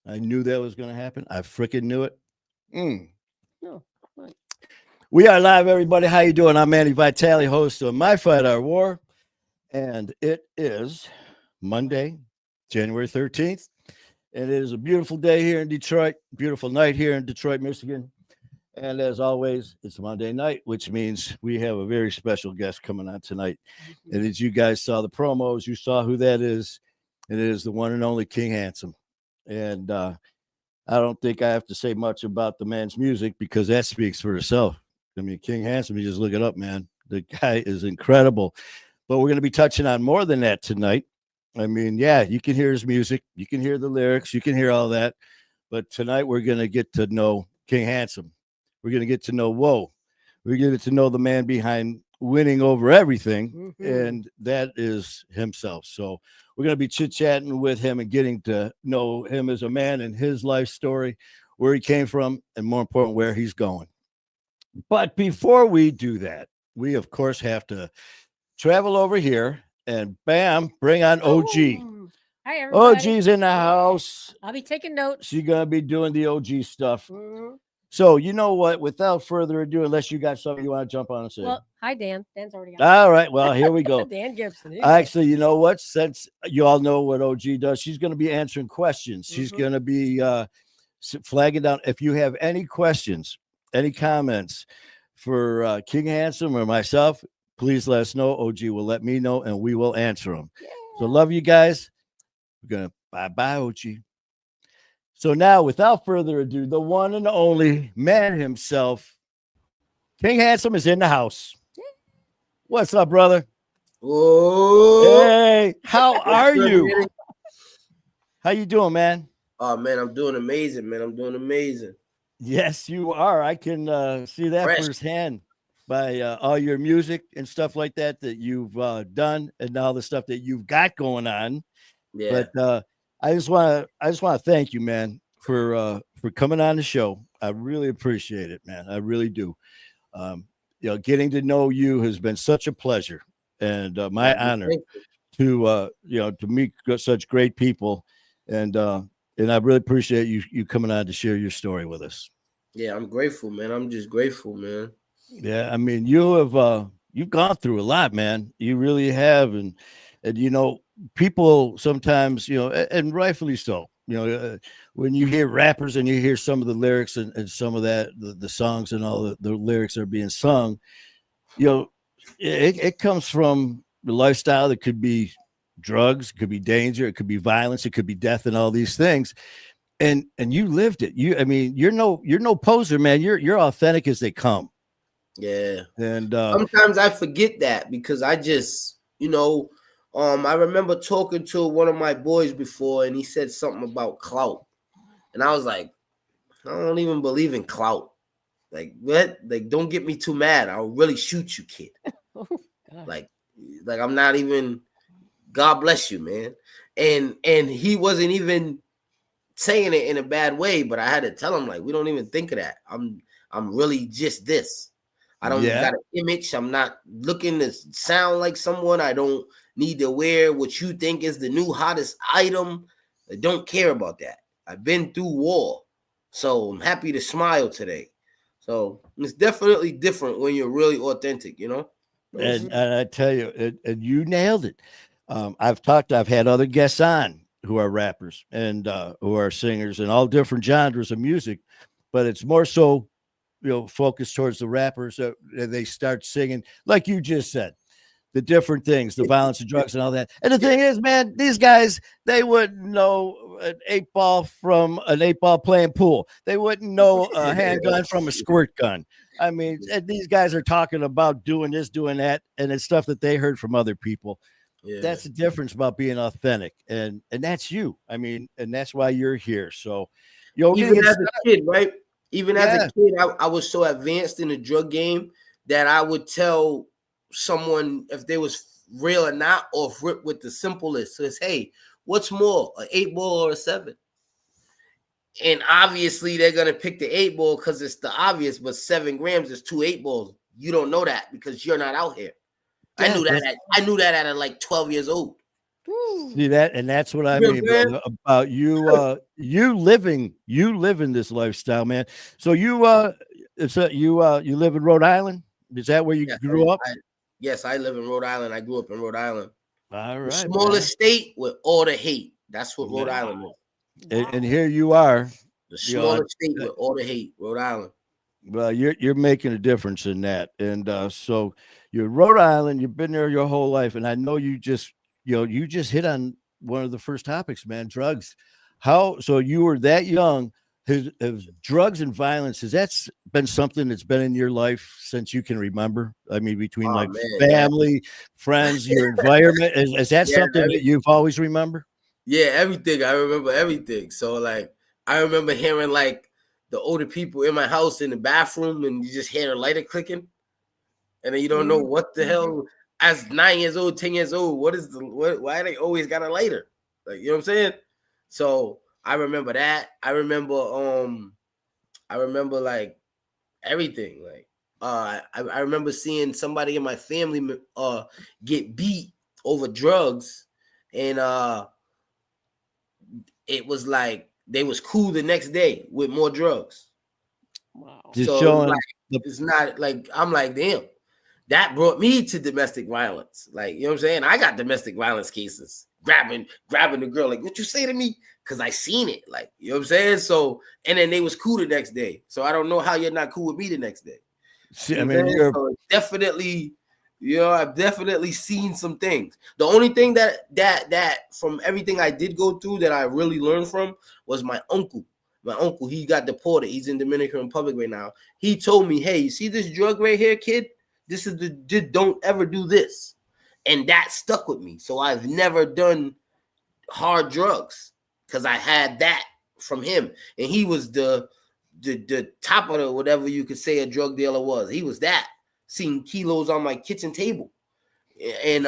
I knew that was going to happen. I freaking knew it. Mm. No, right. We are live, everybody. How you doing? I'm Manny Vitale, host of My Fight Our War, and it is Monday, January 13th, and it is a beautiful day here in Detroit. Beautiful night here in Detroit, Michigan. And as always, it's Monday night, which means we have a very special guest coming on tonight. And as you guys saw the promos, you saw who that is. It is the one and only Kinghansom. And I don't think I have to say much about the man's music because that speaks for itself. I mean, Kinghansom, you just look it up, man. The guy is incredible. But we're going to be touching on more than that tonight. I mean, yeah, you can hear his music. You can hear the lyrics. You can hear all that. But tonight we're going to get to know Kinghansom. We're going to get to know Whoa. We're going to get to know the man behind winning over everything, and that is himself. So we're going to be chit-chatting with him and getting to know him as a man and his life story, where he came from, and more important, where he's going. But before we do that, we, of course, have to travel over here and, bam, bring on OG. Oh, hi, everybody. OG's in the house. I'll be taking notes. She's going to be doing the OG stuff. Mhm. So, you know what? Without further ado, unless you got something you want to jump on and say. Well, hi, Dan. Dan's already got All right. Well, here we go. Dan Gibson. Actually, you know what? Since you all know what OG does, she's going to be answering questions. She's going to be flagging down. If you have any questions, any comments for Kinghansom or myself, please let us know. OG will let me know, and we will answer them. Yeah. So love you guys. We're going to bye-bye, OG. So now, without further ado, the one and only man himself, Kinghansom, is in the house. What's up, brother? Oh, hey, how are you? How you doing, man? Oh man, I'm doing amazing, man. I'm doing amazing. Yes, you are. I can see that firsthand by all your music and stuff like that you've done, and all the stuff that you've got going on. Yeah. But I just want to thank you, man, for coming on the show. I really appreciate it, man. I really do. Getting to know you has been such a pleasure, and my honor to meet such great people, and I really appreciate you coming on to share your story with us. Yeah, I'm grateful, man. I'm just grateful, man. Yeah, I mean, you've gone through a lot, man. You really have, and people sometimes, and rightfully so, when you hear rappers and you hear some of the lyrics and some of that, the songs and all the lyrics that are being sung, it comes from the lifestyle that could be drugs, it could be danger, it could be violence, it could be death, and all these things. And you lived it. You're no poser, man. You're authentic as they come. Yeah. And sometimes I forget that because I just, I remember talking to one of my boys before, and he said something about clout. And I was like, I don't even believe in clout. Like, what? Like, don't get me too mad. I'll really shoot you, kid. like I'm not even, God bless you, man. And he wasn't even saying it in a bad way, but I had to tell him, like, we don't even think of that. I'm really just this. I don't got an image. I'm not looking to sound like someone. I don't need to wear what you think is the new hottest item. I don't care about that. I've been through war, so I'm happy to smile today. So it's definitely different when you're really authentic, And I tell you, and you nailed it. I've had other guests on who are rappers and who are singers and all different genres of music, but it's more so, focused towards the rappers that they start singing, like you just said, the different things, the violence and drugs and all that. And the thing is, man, these guys, they wouldn't know an 8-ball from an 8-ball playing pool. They wouldn't know a handgun from a squirt gun. I mean, these guys are talking about doing this, doing that, and it's stuff that they heard from other people. Yeah. That's the difference about being authentic, and that's you. I mean, and that's why you're here. So, even as a kid, right? Even as a kid, I was so advanced in the drug game that I would tell someone if they was real or not, or with the simplest. So it's, hey, what's more, an 8-ball or a 7? And obviously they're gonna pick the 8-ball because it's the obvious, but 7 grams is 2 8-balls. You don't know that because you're not out here. I knew that at like 12 years old. Woo. See that, and that's what I You know mean, what I'm saying? brother, about you. You living this lifestyle, man. So you live in Rhode Island. Is that where you Yes, grew up? yes, I live in Rhode Island. I grew up in Rhode Island. All The right, man. smallest state with all the hate. That's what Rhode Man. Island is. And here you are. The You know, smallest state with all the hate, Rhode Island. well, you're making a difference in that, and so you're in Rhode Island. You've been there your whole life, and I know you just hit on one of the first topics, man. Drugs. How so? You were that young. Has drugs and violence been something that's been in your life since you can remember? I mean, between Oh like man, yeah, family, friends, your environment. Is that yeah, something that you've always remember? yeah, everything. I remember everything. So like, I remember hearing like the older people in my house in the bathroom, and you just hear a lighter clicking, and then you don't know what the hell. As 9 years old, 10 years old, why they always got a lighter? Like, you know what I'm saying? So I remember that. I remember like everything. Like I remember seeing somebody in my family get beat over drugs, and it was like they was cool the next day with more drugs. Wow. Just So showing like the it's not like I'm like, damn, that brought me to domestic violence. Like, you know what I'm saying? I got domestic violence cases, grabbing the girl, like, what you say to me? Because I seen it. Like, you know what I'm saying? So, and then they was cool the next day. So I don't know how you're not cool with me the next day. see, You I know what I'm mean, saying? So definitely, I've definitely seen some things. The only thing that from everything I did go through that I really learned from was my uncle. My uncle, he got deported. He's in Dominican Republic right now. He told me, hey, you see this drug right here, kid? This is just don't ever do this. And that stuck with me. So I've never done hard drugs because I had that from him. And he was the top of the whatever you could say a drug dealer was. He was that. Seeing kilos on my kitchen table. And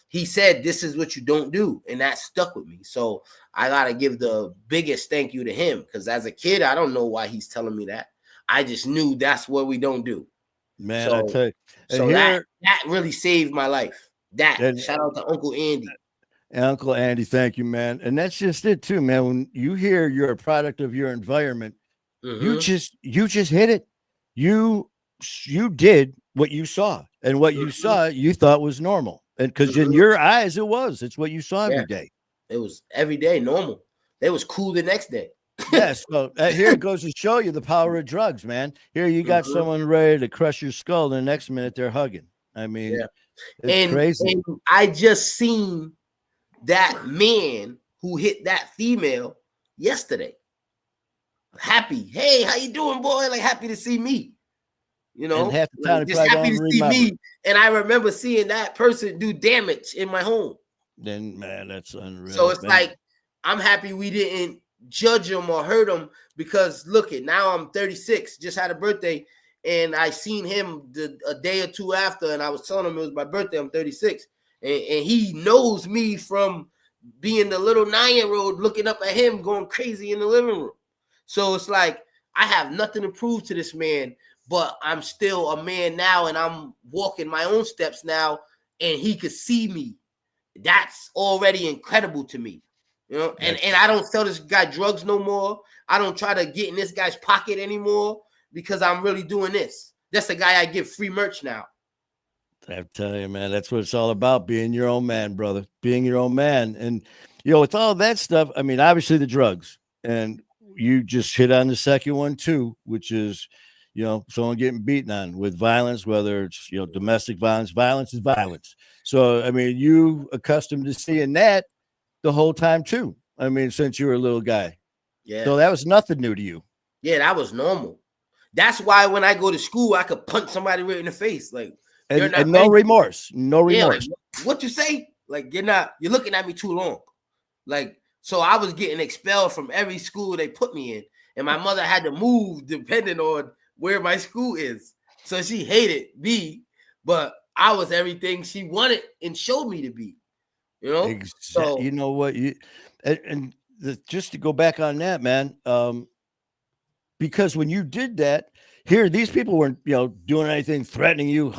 he said, this is what you don't do. And that stuck with me. So I got to give the biggest thank you to him. Because as a kid, I don't know why he's telling me that. I just knew that's what we don't do. man, I So, tell you, and so here that really saved my life. That and shout out to Uncle Andy. Uncle Andy, thank you, man. And that's just it too, man. When you hear you're a product of your environment, Mm-hmm. you just hit it. You you did what you saw, and what you Mm-hmm. saw you thought was normal, and because in Mm-hmm. your eyes it was. It's what you saw Yeah, every day. it was every day normal. They was cool the next day. Yes. So here it goes to show you the power of drugs, man. Here you got Mm-hmm. someone ready to crush your skull, and the next minute they're hugging. I mean, Yeah, it's crazy. and I just seen that man who hit that female yesterday. Happy, hey, how you doing, boy? Like happy to see me. And half the time Like they just probably happy don't to see remember. me. And I remember seeing that person do damage in my home. Then man, that's So unreal, it's man. like I'm happy we didn't judge him or hurt him because look it now I'm 36, just had a birthday, and I seen him a day or two after, and I was telling him it was my birthday. I'm 36, and he knows me from being the little 9-year-old looking up at him going crazy in the living room. So it's like I have nothing to prove to this man, but I'm still a man now, and I'm walking my own steps now, and he could see me. That's already incredible to me. And I don't sell this guy drugs no more. I don't try to get in this guy's pocket anymore because I'm really doing this. That's the guy I give free merch now. I'm telling you, man, that's what it's all about, being your own man, brother, being your own man. And, with all that stuff, I mean, obviously the drugs, and you just hit on the second one too, which is, someone getting beaten on with violence, whether it's, domestic violence. Violence is violence. So, I mean, you accustomed to seeing that the whole time too. I mean, since you were a little guy. Yeah. So that was nothing new to you. Yeah, that was normal. That's why when I go to school, I could punch somebody right in the face. Like, And no remorse. No remorse. Yeah, like, what you say? Like, you're looking at me too long. Like, so I was getting expelled from every school they put me in. And my mother had to move depending on where my school is. So she hated me, but I was everything she wanted and showed me to be. Exactly. So You know what? Just to go back on that, man, because when you did that, here, these people weren't, doing anything, threatening you,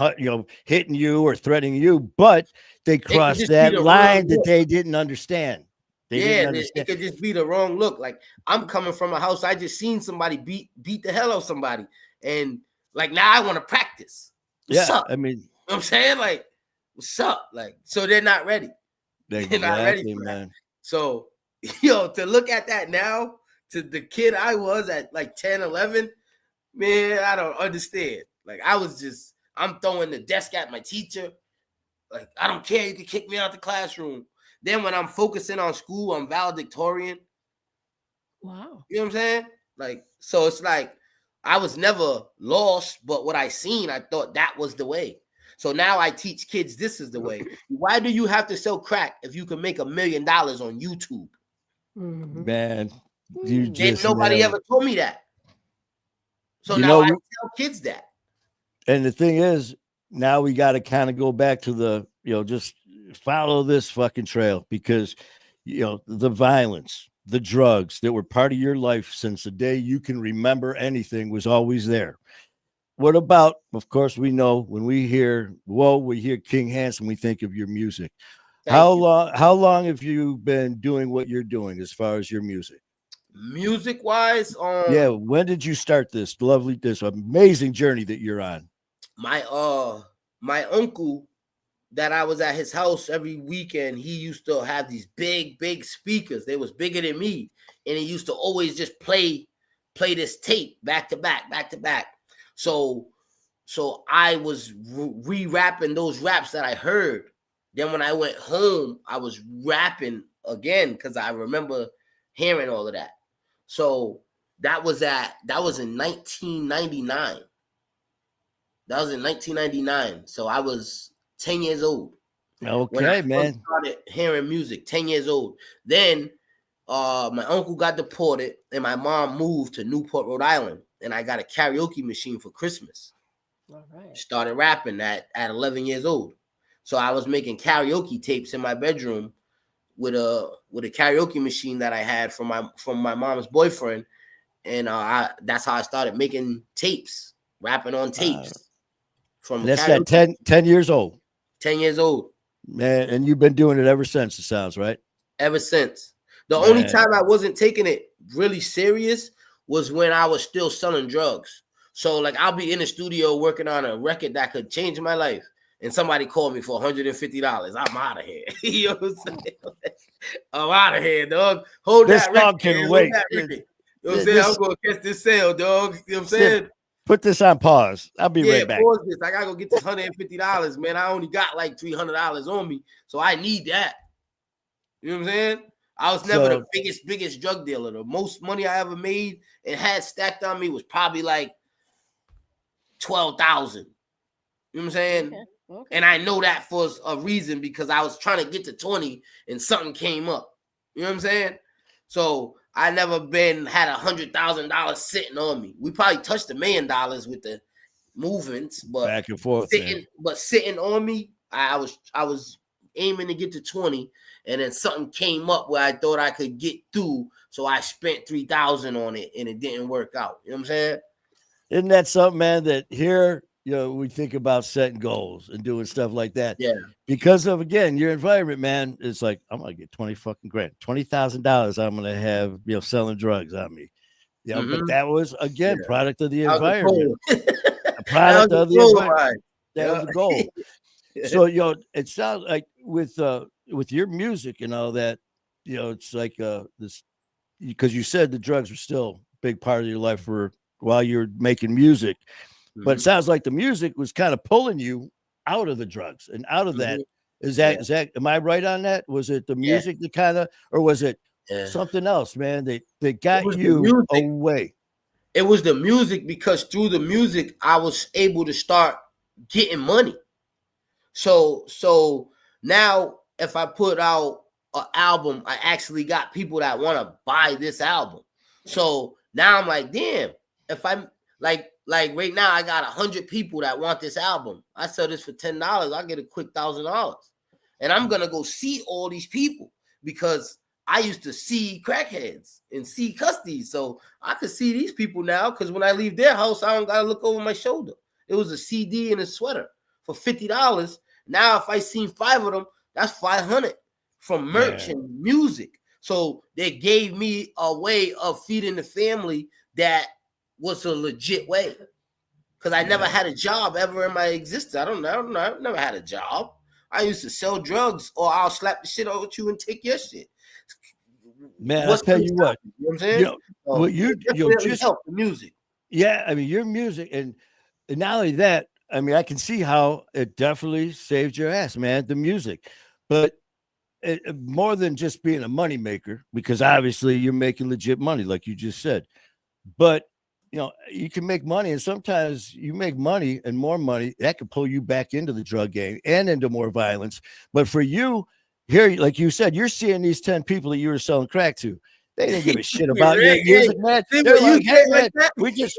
hitting you or threatening you, but they could crossed just be that the line wrong that look. they didn't understand. They didn't Yeah, it understand. could just be the wrong look. Like I'm coming from a house, I just seen somebody beat the hell out of somebody, and like now I want to practice. What's Yeah, up? I mean, You know what I'm saying? Like, what's up? Like, so they're not ready. They're not ready exactly, for that. man. So, to look at that now, to the kid I was at like 10, 11, man, I don't understand. Like, I'm throwing the desk at my teacher. Like, I don't care. You can kick me out the classroom. Then when I'm focusing on school, I'm valedictorian. Wow. You know what I'm saying? Like, so it's like I was never lost, but what I seen, I thought that was the way. So now I teach kids this is the way. Why do you have to sell crack if you can make $1 million on YouTube? Man, you Mm. just Nobody nailed ever it. told me that. So You now I know, tell kids that. and the thing is, now we got to kind of go back to the, just follow this fucking trail because, the violence, the drugs that were part of your life since the day you can remember anything was always there. What about, of course, we know when we hear Kinghansom, we think of your music. Thank you. How long have you been doing what you're doing as far as your music? Music wise, Yeah, when did you start this amazing journey that you're on? my uncle that I was at his house every weekend, he used to have these big speakers. They was bigger than me, and he used to always just play this tape back to back. So I was re-rapping those raps that I heard. Then when I went home, I was rapping again because I remember hearing all of that. So that was in 1999. That was in 1999. So I was 10 years old. When I Okay, first man. started hearing music, 10 years old. Then my uncle got deported and my mom moved to Newport, Rhode Island. And I got a karaoke machine for Christmas. All right. Started rapping at 11 years old. So I was making karaoke tapes in my bedroom with a karaoke machine that I had from my mom's boyfriend. And that's how I started making tapes, rapping on tapes from That's that karaoke. 10 years old. 10 years old. Man, and you've been doing it ever since, it sounds, right? Ever since. The only Man. time I wasn't taking it really serious was when I was still selling drugs. So like I'll be in the studio working on a record that could change my life, and somebody called me for $150. I'm out of here. You know what I'm saying? I'm out of here, dog. Hold This that record. song can Hold wait. that record. You know what I'm saying? I'm gonna catch this sale, dog. You know what I'm saying? Put this on pause. I'll be right back. Pause this. I gotta go get this $150, man. I only got like $300 on me, so I need that. You know what I'm saying? I was never the biggest drug dealer. The most money I ever made and had stacked on me was probably like 12,000. You know what I'm saying? Okay. And I know that for a reason because I was trying to get to 20 and something came up. You know what I'm saying? So I never had $100,000 sitting on me. We probably touched $1 million with the movements, but back and forth. Sitting on me, I was aiming to get to 20, and then something came up where I thought I could get through, so I spent 3,000 on it, and it didn't work out. You know what I'm saying? Isn't that something, man? That here, we think about setting goals and doing stuff like that. Yeah. Because of again your environment, man. It's like I'm gonna get 20 fucking grand, $20,000. I'm gonna have selling drugs on me. But that was again product of the environment. A product of the environment. That was the goal. So it sounds like with your music and all that, it's like this because you said the drugs were still a big part of your life while you're making music, but it sounds like the music was kind of pulling you out of the drugs and out of that. Is that am I right on that? Was it the music that kind of, or was it something else, man? That got you away? It was the music because through the music I was able to start getting money. So now if I put out an album, I actually got people that want to buy this album. So now I'm like, damn, if I'm like right now, I got 100 people that want this album. I sell this for $10, I get a quick $1,000. And I'm gonna go see all these people because I used to see crackheads and see custies. So I could see these people now because when I leave their house, I don't gotta look over my shoulder. It was a CD and a sweater for $50. Now, if I seen 5 of them, that's 500 from merch and music. So they gave me a way of feeding the family that was a legit way. Because I never had a job ever in my existence. I've never had a job. I used to sell drugs, or I'll slap the shit over you and take your shit. Man, I'll tell you what. You know what I'm saying? You definitely help the music. Yeah, I mean, your music, and not only that, I mean, I can see how it definitely saved your ass, man, the music. But more than just being a moneymaker, because obviously you're making legit money, like you just said. But you can make money, and sometimes you make money and more money that can pull you back into the drug game and into more violence. But for you, here, like you said, you're seeing these 10 people that you were selling crack to. They didn't give a shit about your music, man. They're like, hey, man,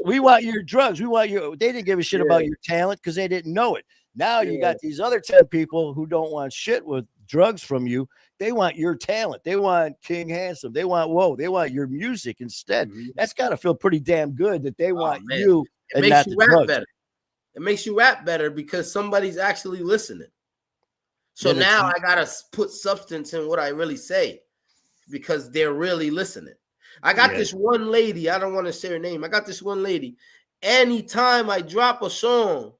we want your drugs. They didn't give a shit about your talent because they didn't know it. Now you got these other 10 people who don't want shit with drugs from you. They want your talent. They want Kinghansom. They want your music instead. That's got to feel pretty damn good that they want you and not the drugs. Better. It makes you rap better because somebody's actually listening. So now I got to put substance in what I really say because they're really listening. I got this one lady. I don't want to say her name. I got this one lady. Anytime I drop a song,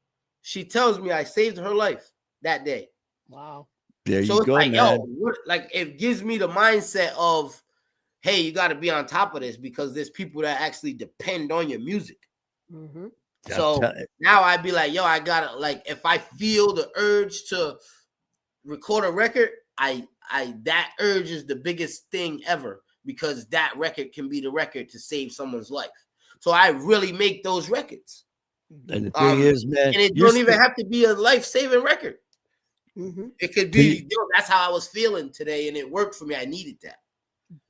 she tells me I saved her life that day. Wow. There you go, like, man. It gives me the mindset of, hey, you got to be on top of this because there's people that actually depend on your music. Mm-hmm. So now I'd be like, yo, I gotta, like, if I feel the urge to record a record, that urge is the biggest thing ever because that record can be the record to save someone's life. So I really make those records. And the thing is, man, and it don't even have to be a life-saving record. Mm-hmm. It could be, that's how I was feeling today, and it worked for me. I needed that.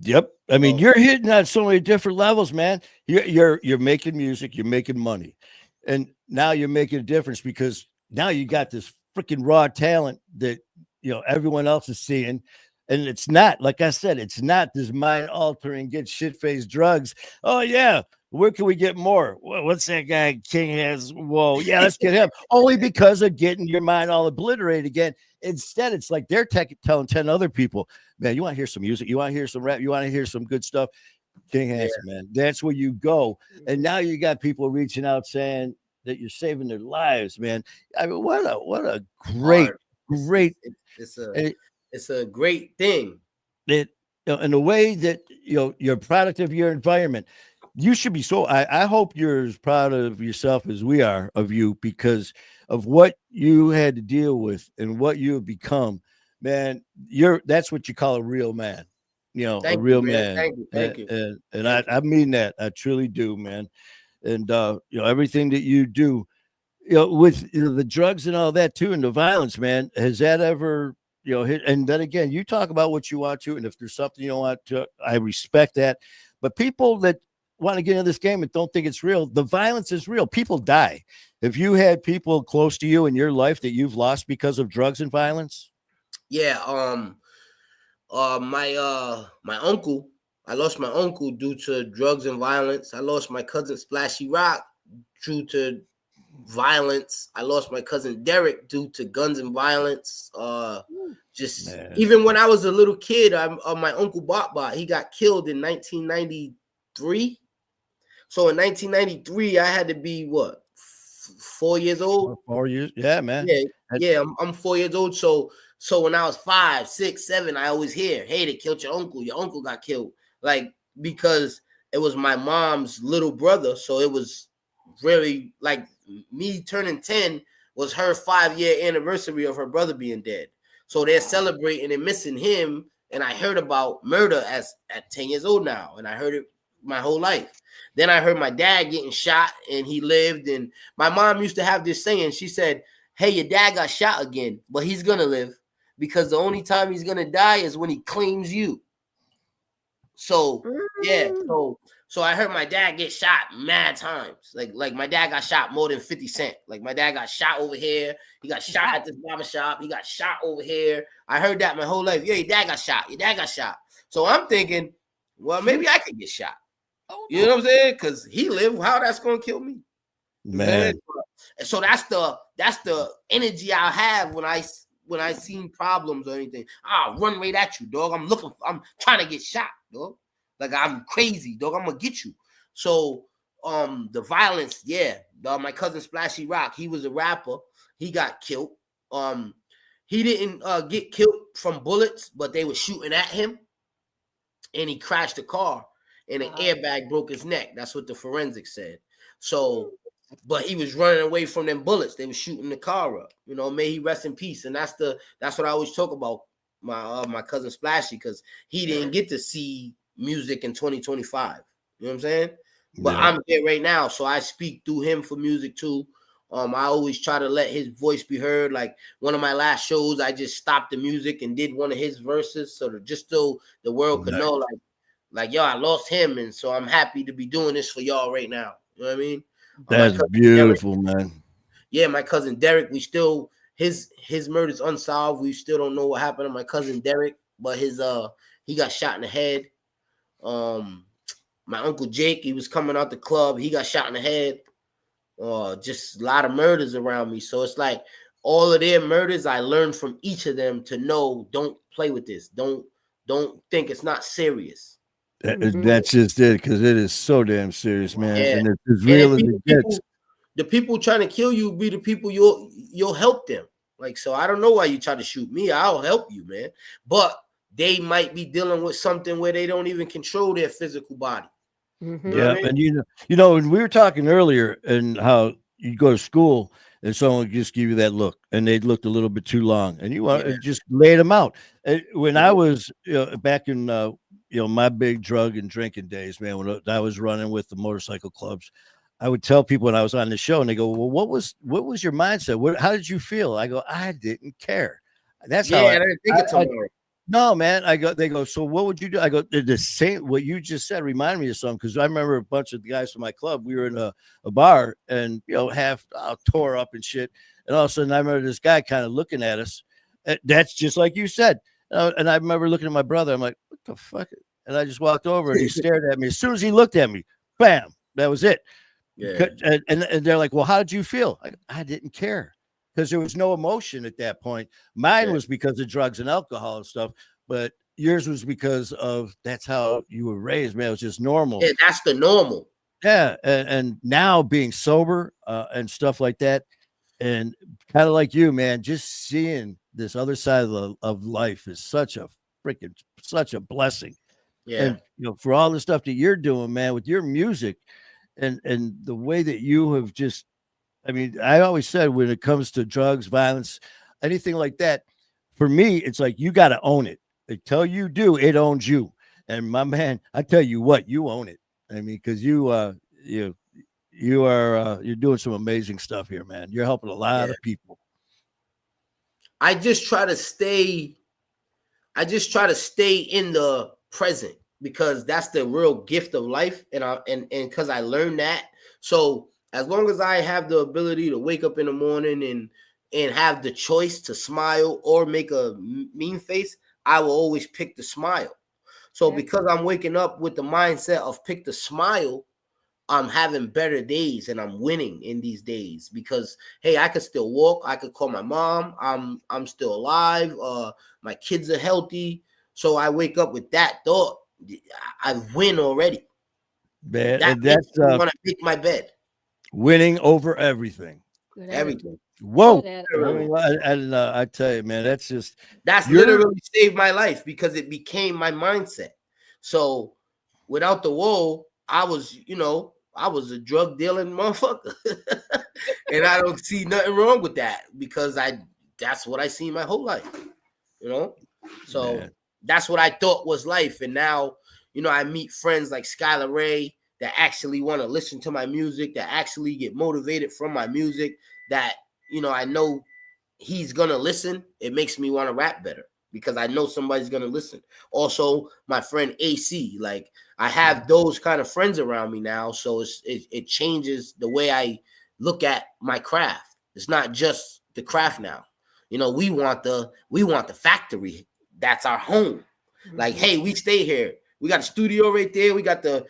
Yep. I mean, you're hitting on so many different levels, man. You're making music, you're making money, and now you're making a difference because now you got this freaking raw talent that everyone else is seeing. And it's not, like I said, it's not this mind-altering, get shit-faced drugs. Oh, yeah, where can we get more? What's that guy King has? Whoa, yeah, let's get him. Only because of getting your mind all obliterated again. Instead, it's like they're telling 10 other people, man, you want to hear some music? You want to hear some rap? You want to hear some good stuff? Kinghansom, man. That's where you go. And now you got people reaching out saying that you're saving their lives, man. I mean, what a great. It's a great thing. In the way that you're a product of your environment, you should be so. I hope you're as proud of yourself as we are of you because of what you had to deal with and what you have become, man. That's what you call a real man. A real man. Thank you. And I mean that. I truly do, man. And everything that you do, with the drugs and all that too, and the violence, man. Has that ever hit? And then again, you talk about what you want to, and if there's something you don't want to, I respect that. But people that want to get into this game and don't think it's real, the violence is real. People die. Have you had people close to you in your life that you've lost because of drugs and violence? Yeah. My uncle. I lost my uncle due to drugs and violence. I lost my cousin Splashy Rock due to violence. I lost my cousin Derek due to guns and violence. Even when I was a little kid, my uncle Bot, he got killed in 1993. So in 1993, I had to be 4 years old. 4 years, yeah, man. Yeah. I'm 4 years old. So when I was 5, 6, 7, I always hear, "Hey, they killed your uncle. Your uncle got killed." Like, because it was my mom's little brother, so it was really like me turning 10 was her 5-year anniversary of her brother being dead. So they're celebrating and missing him. And I heard about murder at 10 years old now. And I heard it my whole life. Then I heard my dad getting shot and he lived. And my mom used to have this saying. She said, "Hey, your dad got shot again, but he's going to live because the only time he's going to die is when he claims you." So, yeah. So I heard my dad get shot mad times. Like my dad got shot more than 50 Cent. Like my dad got shot over here. He got shot at this barber shop. He got shot over here. I heard that my whole life. Yeah, your dad got shot. Your dad got shot. So I'm thinking, well, maybe I could get shot. You know what I'm saying? Because he lived. How that's going to kill me? Man. So that's the energy I have when I when I seen problems or anything, I'll run right at you, dog. I'm trying to get shot, dog. Like I'm crazy, dog. I'm gonna get you. So the violence, yeah. My cousin Splashy Rock, he was a rapper. He got killed. He didn't get killed from bullets, but they were shooting at him, and he crashed the car, and an airbag broke his neck. That's what the forensics said. So, but he was running away from them bullets. They were shooting the car up. You know, may he rest in peace. And that's what I always talk about my cousin Splashy, because he didn't get to see music in 2025. You know what I'm saying? But I'm here right now, so I speak through him for music too. I always try to let his voice be heard. Like one of my last shows, I just stopped the music and did one of his verses, so the world could know, like yo, I lost him, and so I'm happy to be doing this for y'all right now. You know what I mean? That's beautiful, man. Yeah, my cousin Derek, we still his murder's unsolved. We still don't know what happened to my cousin Derek, but he got shot in the head. My uncle Jake, he was coming out the club. He got shot in the head. Just a lot of murders around me. So it's like all of their murders, I learned from each of them to know, don't play with this. Don't think it's not serious. That's just it, because it is so damn serious, man. Yeah. And it's as real as it gets. The people trying to kill you be the people you'll help them. Like, so I don't know why you try to shoot me. I'll help you, man. But they might be dealing with something where they don't even control their physical body. Mm-hmm. Yeah, and you know, when we were talking earlier, and how you go to school and someone would just give you that look, and they looked a little bit too long, and you want to just laid them out. When I was back in my big drug and drinking days, man, when I was running with the motorcycle clubs, I would tell people when I was on the show, and they go, "Well, what was your mindset? How did you feel?" I go, "I didn't care." That's how I didn't think of tomorrow. No, man. They go, "So what would you do?" I go, "The same." What you just said reminded me of something, because I remember a bunch of the guys from my club. We were in a bar, and half tore up and shit. And all of a sudden, I remember this guy kind of looking at us. That's just like you said. And I remember looking at my brother. I'm like, "What the fuck?" And I just walked over, and he stared at me. As soon as he looked at me, bam, that was it. Yeah. And they're like, "Well, how did you feel?" I didn't care, because there was no emotion at that point. Mine was because of drugs and alcohol and stuff, but yours was because of that's how you were raised, man. It was just normal. Yeah, that's the normal. Yeah, and now being sober and stuff like that, and kind of like you, man, just seeing this other side of life is such a blessing. Yeah. And for all the stuff that you're doing, man, with your music and the way that you have just, I mean, I always said when it comes to drugs, violence, anything like that, for me, it's like you got to own it. Until you do, it owns you. And my man, I tell you what, you own it. I mean, because you're doing some amazing stuff here, man. You're helping a lot of people. I just try to stay in the present, because that's the real gift of life, and because I learned that. So as long as I have the ability to wake up in the morning and have the choice to smile or make a mean face, I will always pick the smile. So because I'm waking up with the mindset of pick the smile, I'm having better days and I'm winning in these days, because hey, I could still walk. I could call my mom. I'm still alive. My kids are healthy. So I wake up with that thought. I win already. Man, That's I want to pick my bed. Winning over everything. Everything. Whoa. And I tell you, man, that's literally saved my life, because it became my mindset. So without the whoa, I was a drug dealing motherfucker. And I don't see nothing wrong with that, because that's what I seen my whole life. So man, that's what I thought was life. And now, I meet friends like Skylar Ray that actually want to listen to my music, that actually get motivated from my music, that, I know he's going to listen. It makes me want to rap better, because I know somebody's going to listen. Also, my friend AC, like I have those kind of friends around me now. So it changes the way I look at my craft. It's not just the craft now. We want the factory. That's our home. Like, hey, we stay here. We got a studio right there. We got the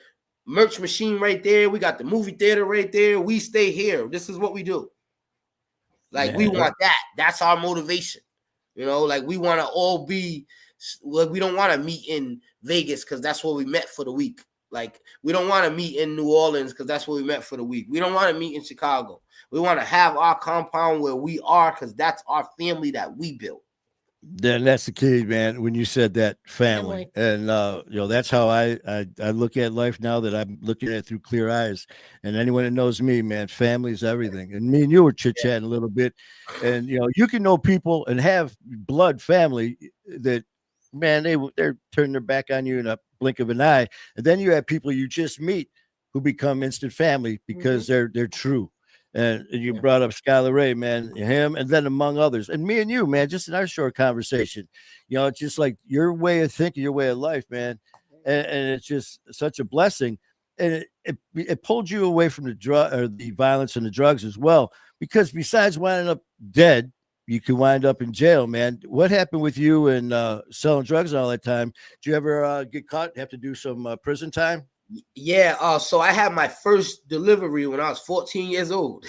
merch machine right there. We got the movie theater right there. We stay here. This is what we do. Like, we want that. That's our motivation. You know, like we want to all be, well, we don't want to meet in Vegas because that's where we met for the week. Like we don't want to meet in New Orleans because that's where we met for the week. We don't want to meet in Chicago. We want to have our compound where we are because that's our family that we built. Then that's the key, man. When you said that family, and that's how I look at life now that I'm looking at it through clear eyes. And anyone that knows me, man, family is everything. And me and you were chit chatting a little bit, and you can know people and have blood family that, man, they're turning their back on you in a blink of an eye, and then you have people you just meet who become instant family because they're true. And you brought up Skylar Ray, man, him, and then among others, and me and you, man, just in our short conversation, it's just like your way of thinking, your way of life, man, and it's just such a blessing, and it pulled you away from the drug or the violence and the drugs as well, because besides winding up dead, you could wind up in jail, man. What happened with you and selling drugs all that time? Did you ever get caught? Have to do some prison time? Yeah, so I had my first delivery when I was 14 years old.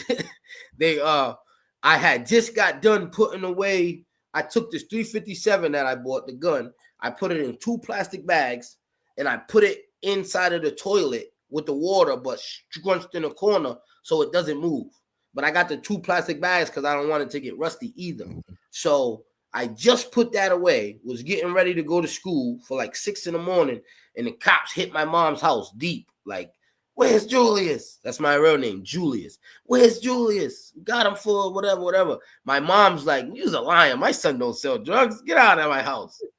I had just got done putting away. I took this 357 that I bought, the gun. I put it in 2 plastic bags, and I put it inside of the toilet with the water, but scrunched in a corner so it doesn't move. But I got the 2 plastic bags because I don't want it to get rusty either. So I just put that away, was getting ready to go to school for like 6 in the morning, and the cops hit my mom's house deep. Like, where's Julius? That's my real name, Julius. Where's Julius? Got him for whatever. My mom's like, you're a liar. My son don't sell drugs. Get out of my house. You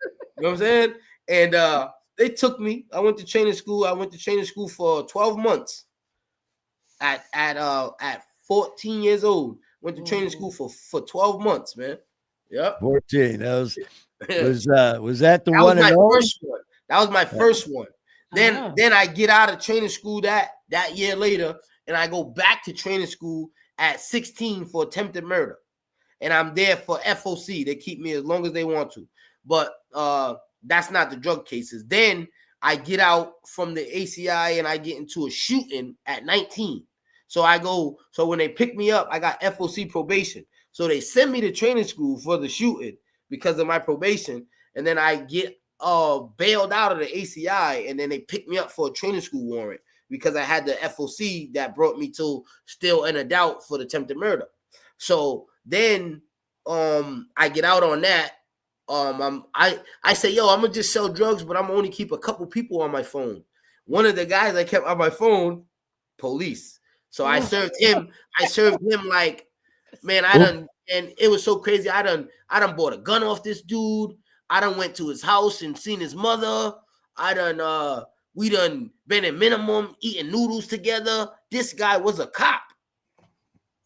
know what I'm saying? And they took me. I went to training school. I went to training school for 12 months at 14 years old. Went to training school for 12 months, man. Yep. 14. That was that the that one? Was my first one. That was my first one. Then I get out of training school that year later, and I go back to training school at 16 for attempted murder. And I'm there for FOC. They keep me as long as they want to. But that's not the drug cases. Then I get out from the ACI and I get into a shooting at 19. So when they pick me up, I got FOC probation. So they send me to training school for the shooting because of my probation. And then I get bailed out of the ACI, and then they pick me up for a training school warrant because I had the FOC that brought me to still in a doubt for the attempted murder. So then I get out on that. I say, yo, I'm gonna just sell drugs, but I'm gonna only keep a couple people on my phone. One of the guys I kept on my phone, police. So I served him like, man, and it was so crazy. I done bought a gun off this dude. I done went to his house and seen his mother. We done been in minimum eating noodles together. This guy was a cop.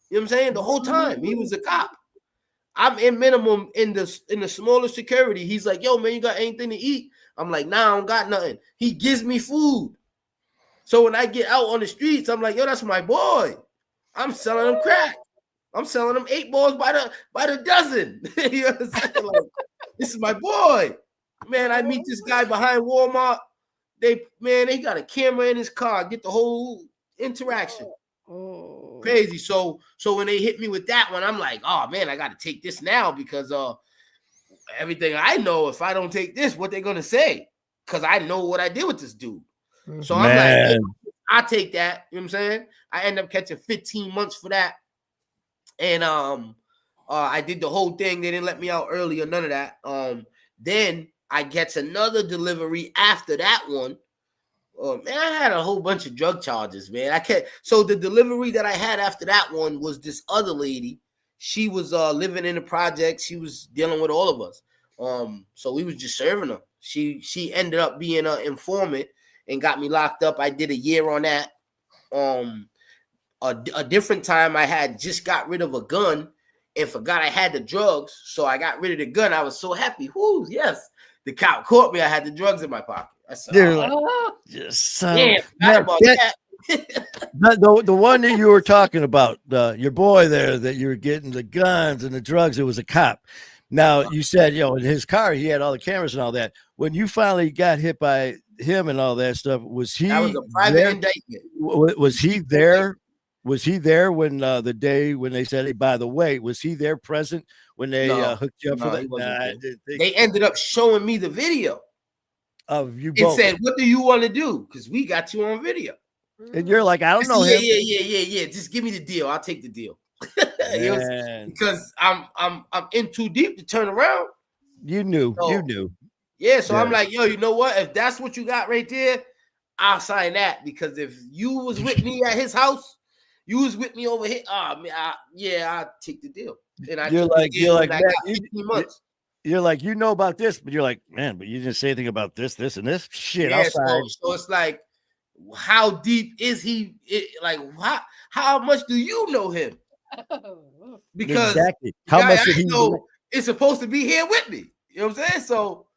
You know what I'm saying? The whole time he was a cop. I'm in minimum in the smaller security. He's like, yo, man, you got anything to eat? I'm like, nah, I don't got nothing. He gives me food. So when I get out on the streets, I'm like, yo, that's my boy. I'm selling him crack. I'm selling them 8 balls by the dozen. You know what I'm saying? Like, this is my boy. Man, I meet this guy behind Walmart. They got a camera in his car. Get the whole interaction. Oh. Crazy. So when they hit me with that one, I'm like, oh man, I got to take this now because everything I know, if I don't take this, what they're gonna say? Because I know what I did with this dude. So I'm like, hey, I take that. You know what I'm saying? I end up catching 15 months for that. And I did the whole thing. They didn't let me out early or none of that. Then I get another delivery after that one. Man, I had a whole bunch of drug charges, man. So the delivery that I had after that one was this other lady. She was living in the project. She was dealing with all of us. So we was just serving her. She ended up being an informant and got me locked up. I did a year on that. A different time I had just got rid of a gun and forgot I had the drugs. So I got rid of the gun. I was so happy. Whoo, yes. The cop caught me. I had the drugs in my pocket. I said, the one that you were talking about, your boy there that you were getting the guns and the drugs, it was a cop. Now, you said, in his car, he had all the cameras and all that. When you finally got hit by him and all that stuff, was he? That was a private indictment. Was he there Was he there when the day when they said, "Hey, by the way," was he there present when they No, hooked you up for no, that? he wasn't Nah, I there. didn't think They so. ended up showing me the video Of you and both, said, "What do you want to do? Because we got you on video." and you're like, "I I don't said, know him, yeah. Just give me the deal. I'll take the deal. You know, man." because I'm in too deep to turn around. You knew, you So knew. yeah, so Yeah. I'm like, yo, you know what? If that's what you got right there, I'll sign that. Because if you was with me at his house, you was with me over here. Man, I'll take the deal. And I You're took the like, deal, and I man, got 15 months. you're like, you know about this, but you're like, man, but you didn't say anything about this, this, and this. Shit, Yeah, outside. so it's like, how deep is he? Like, how much do you know him? Because Exactly. the How guy much did I he know is supposed to be here with me. You know what I'm saying? So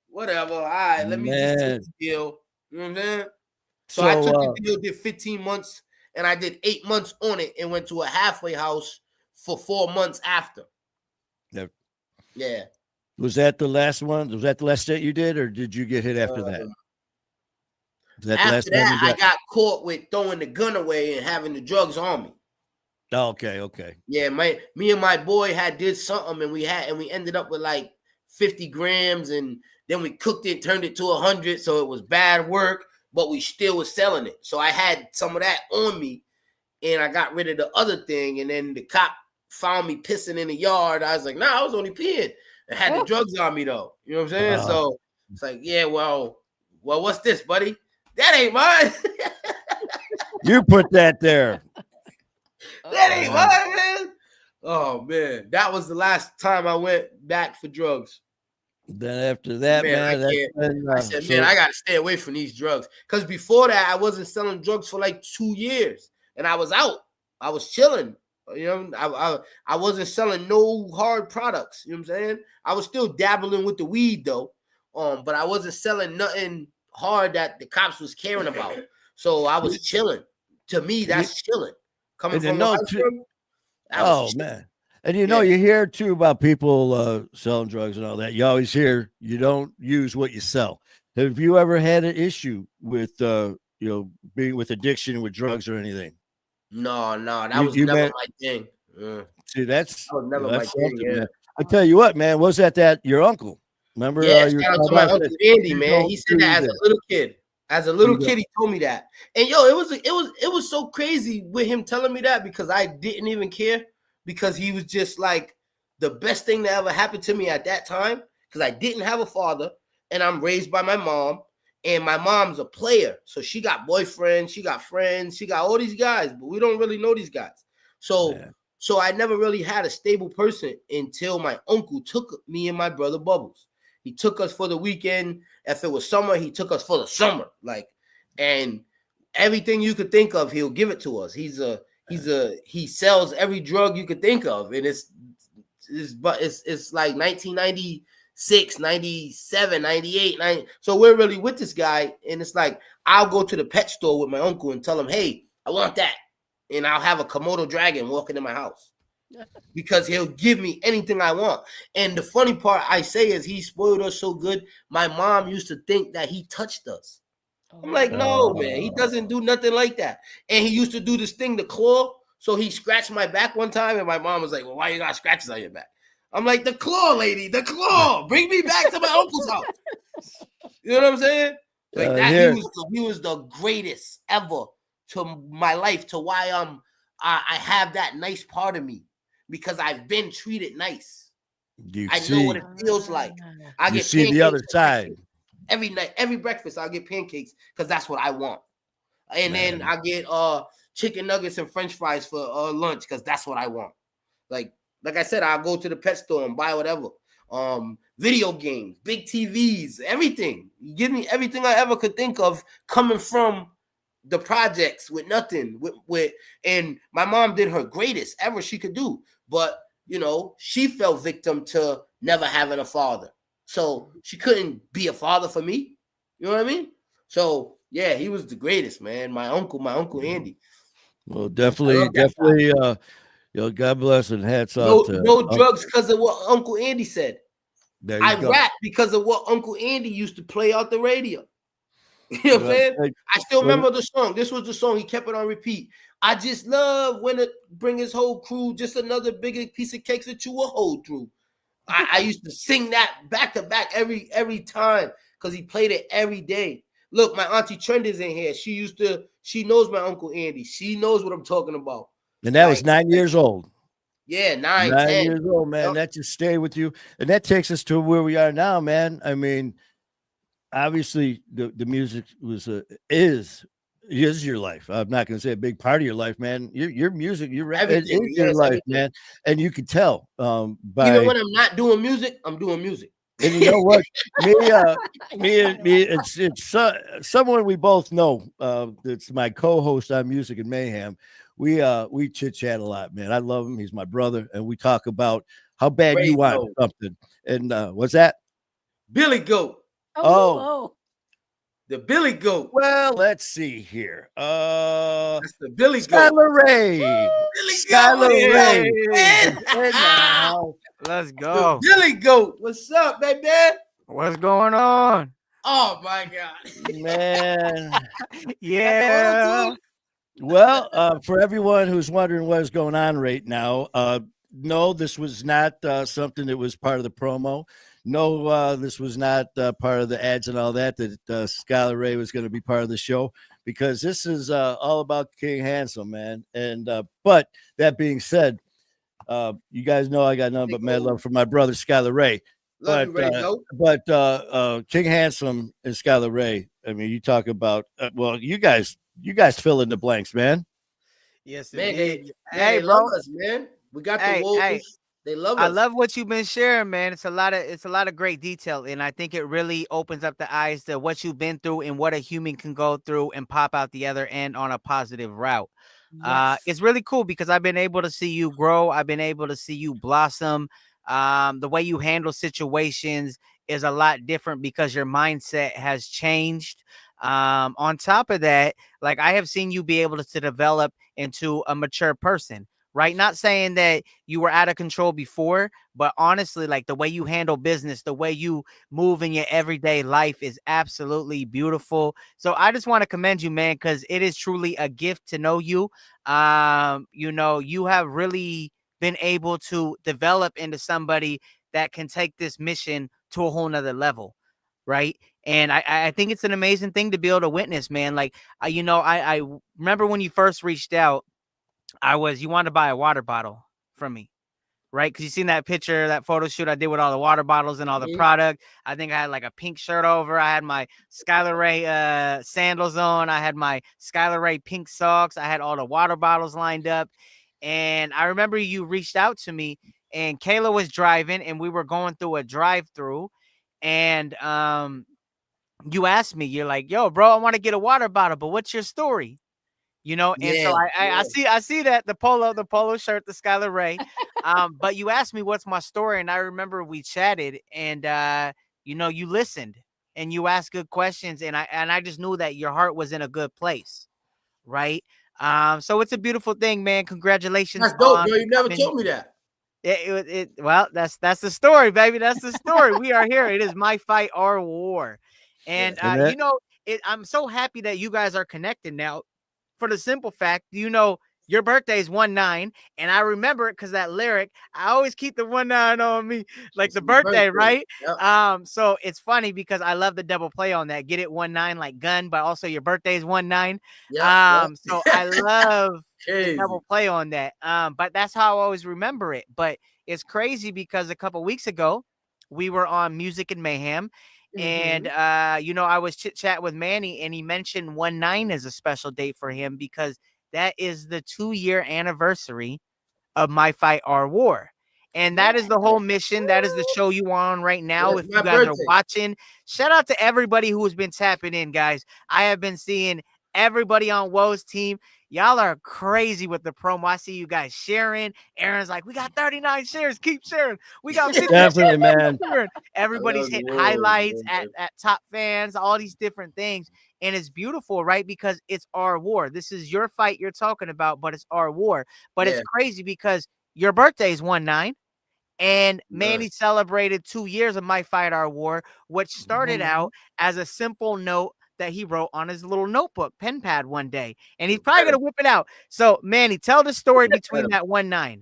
whatever. All right, let me just take Man. the deal. You know what I'm saying? So I took the deal, did 15 months, and I did 8 months on it and went to a halfway house for 4 months after. Yeah. Was that the last one? Was that the last state you did, or did you get hit after that? Was that the last After time that, you I got caught with throwing the gun away and having the drugs on me. Oh, okay. Yeah, me and my boy did something, and we ended up with like 50 grams, and then we cooked it, turned it to 100, so it was bad work, but we still was selling it. So I had some of that on me, and I got rid of the other thing, and then the cop found me pissing in the yard. I was like, nah, I was only peeing. I had the drugs on me though. You know what I'm saying? So it's like, yeah, well, what's this, buddy? That ain't mine. You put that there. That ain't mine, man. Oh man, that was the last time I went back for drugs. Then after that, Man, man, I said, man, I gotta stay away from these drugs. Because before that, I wasn't selling drugs for like 2 years, and I was out. I was chilling. You know, I wasn't selling no hard products. You know what I'm saying? I was still dabbling with the weed though, but I wasn't selling nothing hard that the cops was caring about. So I was chilling. To me, that's chilling. Coming from where I'm from, oh man. And you hear too about people selling drugs and all that. You always hear you don't use what you sell. Have you ever had an issue with being with addiction with drugs or anything? No, that was never my thing. See, that was never my something, thing. man. I tell you what, man, was that your uncle? Remember? Yeah, shout out to my uncle Andy, man. He said that as a little kid. As a little kid, he told me that. And it was so crazy with him telling me that, because I didn't even care, because he was just like the best thing that ever happened to me at that time, because I didn't have a father and I'm raised by my mom, and my mom's a player. So she got boyfriends, she got friends, she got all these guys, but we don't really know these guys. So I never really had a stable person until my uncle took me and my brother Bubbles. He took us for the weekend. If it was summer, he took us for the summer. And everything you could think of, he'll give it to us. He sells every drug you could think of. And it's like 1996, 97, 98, 90. So we're really with this guy. And it's like, I'll go to the pet store with my uncle and tell him, hey, I want that. And I'll have a Komodo dragon walking in my house, because he'll give me anything I want. And the funny part I say is he spoiled us so good. My mom used to think that he touched us. I'm like, no, man, he doesn't do nothing like that. And he used to do this thing, the claw. So he scratched my back one time, and my mom was like, well, why you got scratches on your back? I'm like, the claw, lady, the claw. Bring me back to my uncle's house. You know what I'm saying? Like that, he was the greatest ever to my life, to why I have that nice part of me, because I've been treated nice. I know what it feels like. I get the other side every night, every breakfast. I'll get pancakes because that's what I want, and then I get chicken nuggets and French fries for lunch because that's what I want. Like I said, I'll go to the pet store and buy whatever. Video games, big TVs, everything. You give me everything I ever could think of, coming from the projects with nothing. And my mom did her greatest ever she could do, but she fell victim to never having a father, so she couldn't be a father for me. You know what I mean? So yeah, he was the greatest, man. My uncle Andy. Well, definitely. God bless and hats off to no drugs because of what Uncle Andy said. There you go. rap because of what Uncle Andy used to play out the radio. You know what I'm Well, saying? I still well, remember the song. This was the song. He kept it on repeat. I just love when it bring his whole crew, just another big piece of cakes that you will hold through. I used to sing that back to back every time because he played it every day. Look, my auntie Trend is in here. She knows my Uncle Andy. She knows what I'm talking about. and that was Like, 9 years old. yeah, 9, 9 10. years old, man. Yup. That just stayed with you, and that takes us to where we are now, man. I mean, obviously, the music is your life. I'm not going to say a big part of your life, man. Your music, your rap, it Everything. is your Yes, life, everything. man. And you can tell Even by when I'm not doing music, I'm doing music. and you know what? Me, it's someone we both know. It's my co-host on Music and Mayhem. We chit chat a lot, man. I love him. He's my brother, and we talk about how bad you Praise want Lord. something. And what's that? Billy Goat. Oh, Oh, The Billy Goat. well, let's see here. That's the Billy Goat. Skylar Ray. Billy Goat. Skylar Yeah, Ray Hey, is in the man. house. let's The go. Billy Goat. What's up, baby? What's going on? Oh my God. Man. That's all, Yeah. dude. Well, for everyone who's wondering what is going on right now, no, this was not something that was part of the promo. No, this was not part of the ads and all that. That Skylar Ray was going to be part of the show because this is all about Kinghansom, man. And but that being said, you guys know I got nothing but mad love for my brother Skylar Ray. Love you, Ray Goat. But Kinghansom and Skylar Ray. I mean, you talk about well, you guys fill in the blanks, man. Yes, Man, indeed. they Hey, love bro. us, man. We got the Hey. wolves. They love I us. love what you've been sharing, man. It's a lot of great detail, and I think it really opens up the eyes to what you've been through and what a human can go through and pop out the other end on a positive route. yes. It's really cool because I've been able to see you grow. I've been able to see you blossom. The way you handle situations is a lot different because your mindset has changed. On top of that, like I have seen you be able to develop into a mature person, right? Not saying that you were out of control before, but honestly, like the way you handle business, the way you move in your everyday life is absolutely beautiful. So I just want to commend you, man, because it is truly a gift to know you. You have really been able to develop into somebody that can take this mission to a whole nother level, right? And I think it's an amazing thing to be able to witness, man. Like, I remember when you first reached out, you wanted to buy a water bottle from me, right? Because you seen that picture, that photo shoot I did with all the water bottles and all the Mhm. product. I think I had like a pink shirt over. I had my Skylar Ray sandals on. I had my Skylar Ray pink socks. I had all the water bottles lined up. And I remember you reached out to me, and Kayla was driving, and we were going through a drive-through, and you asked me, you're like, "Yo, bro, I want to get a water bottle, but what's your story?" And so Yeah, I see that the polo shirt, the Skylar Ray. But you asked me what's my story, and I remember we chatted, and you listened and you asked good questions, and I just knew that your heart was in a good place, right? So it's a beautiful thing, man. Congratulations that's dope, on bro. You never becoming told me that. well, that's the story, baby. That's the story. We are here. It is my fight, our war. Yeah. And And that I'm so happy that you guys are connected now for the simple fact, your birthday is 1/9, and I remember it because that lyric, I always keep the 1/9 on me, like It's the my birthday, birthday. right? Yep. So it's funny because I love the double play on that. Get it 1/9 like gun, but also your birthday is 1/9. Yep. So I love the Crazy. double play on that. But that's how I always remember it. But it's crazy because a couple weeks ago, we were on Music and Mayhem, and Mhm. I was chit chat with Manny, and he mentioned 1/9 as a special date for him because that is the 2-year anniversary of My Fight Our War. And that is Yeah. the whole mission. That is the show you are on right Yeah, now. If you my guys are birthday. watching, shout out to everybody who has been tapping in, guys. I have been seeing everybody on Woe's team. Y'all are crazy with the promo. I see you guys sharing. Aaron's like, we got 39 shares. Keep sharing. We got 50 definitely, shares. Keep man. sharing. I Everybody's love the hitting wolves, highlights man. at top fans, all these different things. And it's beautiful, right? Because it's our war. This is your fight you're talking about, but it's our war. But it's Yeah. crazy because your birthday is 1/9, and Right. Manny celebrated 2 years of My Fight Our War, which started Mhm. out as a simple note that he wrote on his little notebook, pen pad one day, and he's probably gonna whip it out. So, Manny, tell the story between that 1-9. Right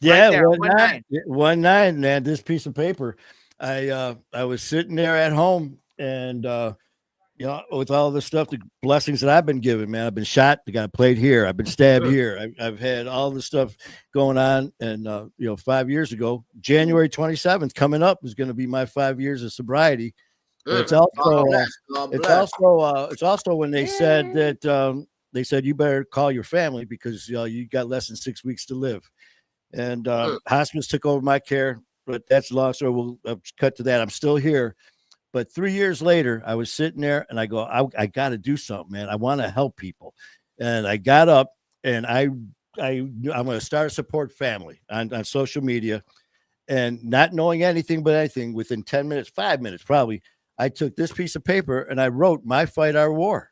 Yeah, there, 1-9. 1-9, man. This piece of paper, I was sitting there at home, and with all the stuff, the blessings that I've been given, man. I've been shot, I got played here, I've been stabbed here, I've had all the stuff going on, and 5 years ago, January 27th, coming up, is going to be my 5 years of sobriety. But it's also, it's also when they said that they said you better call your family because you got less than 6 weeks to live. And hospice took over my care, but that's long story. We'll cut to that. I'm still here, but 3 years later, I was sitting there and I go, I got to do something, man. I want to help people, and I got up and I'm going to start a support family on social media, and not knowing anything but anything, within 10 minutes, 5 minutes probably, I took this piece of paper and I wrote "My Fight, Our War,"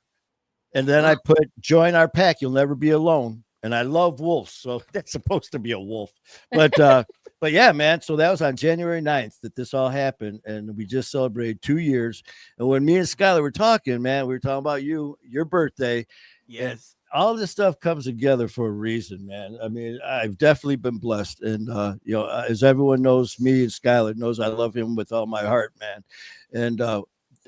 and then I put "Join our pack. You'll never be alone." And I love wolves, so that's supposed to be a wolf. But yeah, man. So that was on January 9th that this all happened, and we just celebrated 2 years. And when me and Skylar were talking, man, we were talking about your birthday. Yes. All this stuff comes together for a reason, man. I mean, I've definitely been blessed, and as everyone knows, me and Skylar knows I love him with all my heart, man. And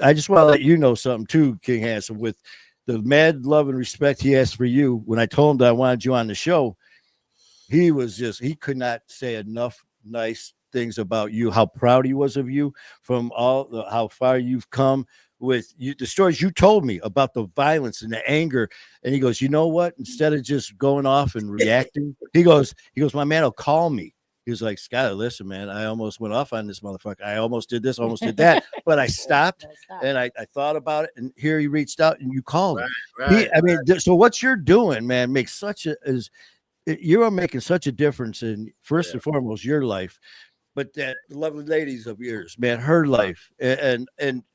I just want to let you know something too, Kinghansom, with the mad love and respect he has for you. When I told him that I wanted you on the show, he could not say enough nice things about you, how proud he was of you, from how far you've come with you, the stories you told me about the violence and the anger. And he goes, you know what? Instead of just going off and reacting, he goes, my man will call me. He was like, Skylar, listen, man, I almost went off on this motherfucker. I almost did this, almost did that, but I stopped and I thought about it. And here he reached out and you called him. So what you're doing, man, makes you are making such a difference in, first and foremost, your life, but that lovely ladies of yours, man, her life and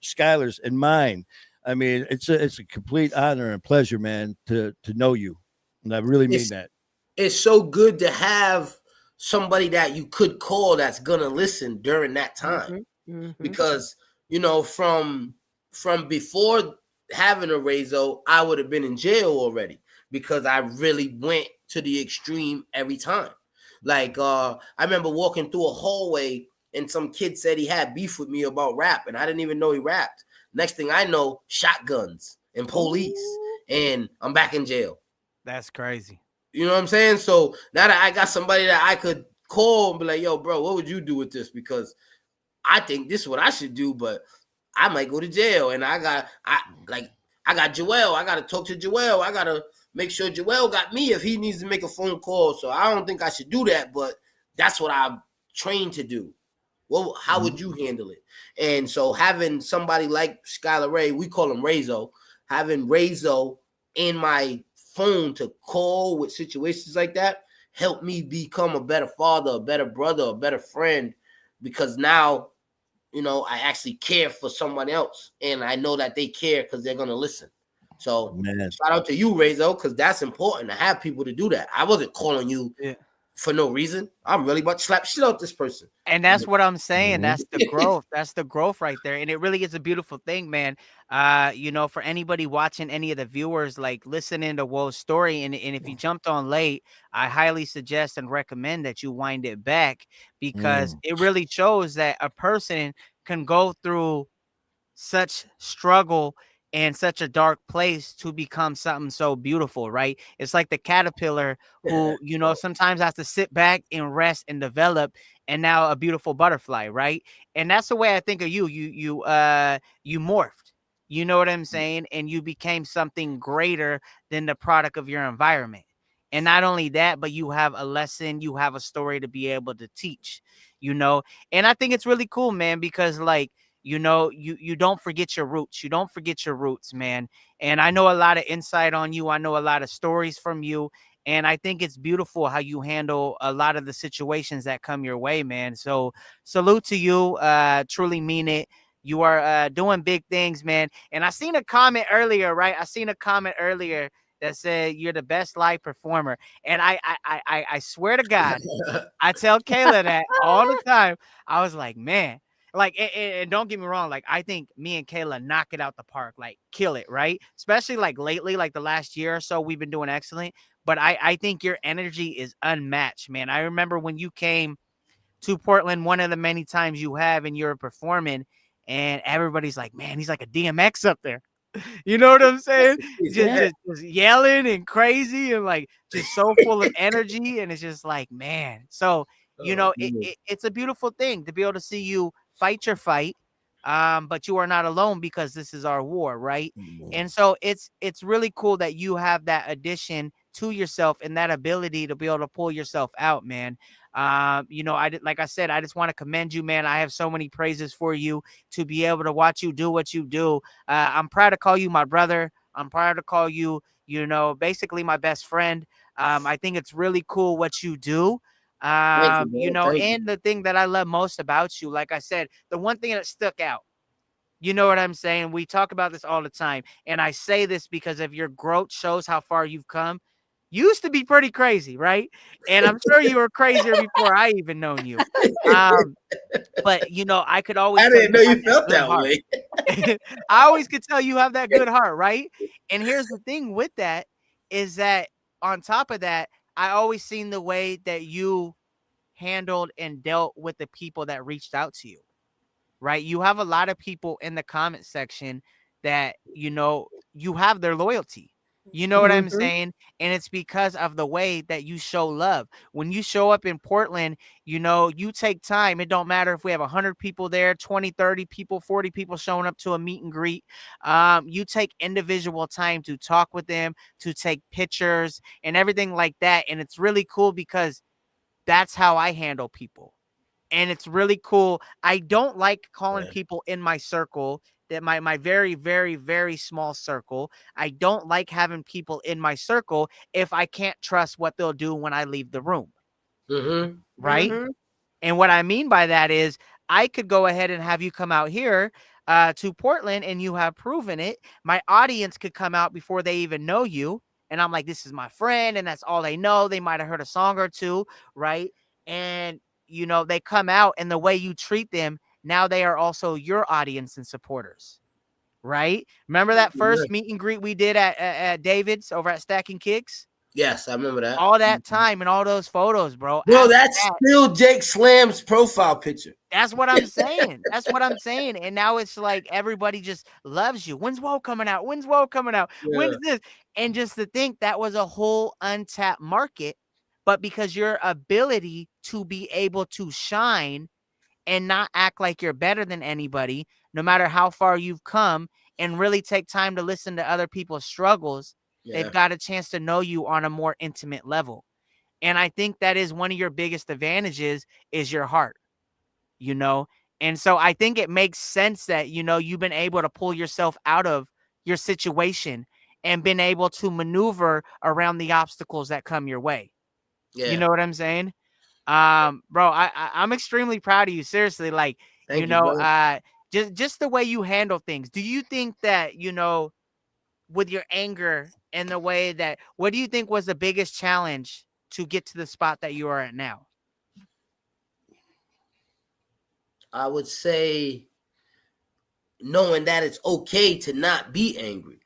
Skylar's and mine. I mean, it's a complete honor and pleasure, man, to know you, and I really mean that. It's so good to have somebody that you could call that's gonna listen during that time, because from before having a Razo, I would have been in jail already because I really went to the extreme every time. Like I remember walking through a hallway and some kid said he had beef with me about rap, and I didn't even know he rapped. Next thing I know, shotguns and police, and I'm back in jail. That's crazy. You know what I'm saying? So now that I got somebody that I could call and be like, yo, bro, what would you do with this? Because I think this is what I should do, but I might go to jail. And I got Joel. I got to talk to Joel. I got to make sure Joel got me if he needs to make a phone call. So I don't think I should do that, but that's what I'm trained to do. Well, how would you handle it? And so having somebody like Skylar Ray, we call him Razo, having Razo in my phone to call with situations like that helped me become a better father, a better brother, a better friend, because now, I actually care for someone else, and I know that they care because they're going to listen. So shout out to you, Razo, because that's important to have people to do that. I wasn't calling you for no reason. I'm really about to slap shit out this person. And that's what I'm saying. That's the growth. That's the growth right there. And it really is a beautiful thing, man. For anybody watching, any of the viewers, like listening to Wo's story, and if you jumped on late, I highly suggest and recommend that you wind it back, because it really shows that a person can go through such struggle and such a dark place to become something so beautiful, right? It's like the caterpillar who, sometimes has to sit back and rest and develop, and now a beautiful butterfly, right? And that's the way I think of you. You morphed. You know what I'm saying? And you became something greater than the product of your environment. And not only that, but you have a lesson, you have a story to be able to teach, And I think it's really cool, man, because you don't forget your roots. You don't forget your roots, man. And I know a lot of insight on you. I know a lot of stories from you. And I think it's beautiful how you handle a lot of the situations that come your way, man. So salute to you. Truly mean it. You are doing big things, man. And I seen a comment earlier, right? That said you're the best live performer. And I swear to God, I tell Kayla that all the time. I was like, man. like, and don't get me wrong, like I think me and Kayla knock it out the park, like kill it, right? Especially like lately, like the last year or so, we've been doing excellent. But I think your energy is unmatched, man. I remember when you came to Portland one of the many times you have, and you're performing, and everybody's like, man, he's like a DMX up there. You know what I'm saying? Yeah. Just yelling and crazy and like just so full of energy. And it's just like, man. So, you know, it's a beautiful thing to be able to see you fight your fight. But you are not alone because this is our war, right? And so it's really cool that you have that addition to yourself and that ability to be able to pull yourself out, man. You know, like I said, I just want to commend you, man. I have so many praises for you to be able to watch you do what you do. I'm proud to call you my brother. I'm proud to call you, you know, basically my best friend. I think it's really cool what you do. Thank you, You man. know, Thank you. and the thing that I love most about you, like I said, the one thing that stuck out, you know what I'm saying? We talk about this all the time. And I say this because of your growth shows how far you've come. You used to be pretty crazy, right? And I'm sure you were crazier before I even known you. Um, but you know, I could always I tell didn't you know have you that felt good that heart. way. I always could tell you have that good heart, right? And here's the thing with that is that on top of that, I always seen the way that you handled and dealt with the people that reached out to you, right? You have a lot of people in the comment section that, you know, you have their loyalty. You know what I'm Mhm. saying? And it's because of the way that you show love. When you show up in Portland, you know, you take time. It don't matter if we have 100 people there, 20, 30 people, 40 people showing up to a meet and greet. You take individual time to talk with them, to take pictures and everything like that. And it's really cool because that's how I handle people. And it's really cool. I don't like calling Yeah. people in my circle, that my very, very, very small circle. I don't like having people in my circle if I can't trust what they'll do when I leave the room, Mm-hmm. right? Mhm. And what I mean by that is I could go ahead and have you come out here to Portland and you have proven it. My audience could come out before they even know you. And I'm like, this is my friend. And that's all they know. They might have heard a song or two, right? And, you know, they come out and the way you treat them, now they are also your audience and supporters, right? Remember that first meet and greet we did at David's over at Stacking Kicks? Yes, I remember that. All that time and all those photos, bro. Bro, After that's that, still Jake Slam's profile picture. that's what I'm saying. That's what I'm saying. And now it's like everybody just loves you. When's Woe coming out? When's Woe coming out? Yeah. When's this? And just to think that was a whole untapped market, but because your ability to be able to shine and not act like you're better than anybody, no matter how far you've come, and really take time to listen to other people's struggles, they've Yeah. got a chance to know you on a more intimate level. And I think that is one of your biggest advantages is your heart, you know? And so I think it makes sense that, you know, you've been able to pull yourself out of your situation and been able to maneuver around the obstacles that come your way. You Yeah. know what I'm saying? Bro, I'm extremely proud of you. Seriously, like, you Thank you, know, brother. just the way you handle things. Do you think that, you know, with your anger and the way that, what do you think was the biggest challenge to get to the spot that you are at now? I would say knowing that it's okay to not be angry.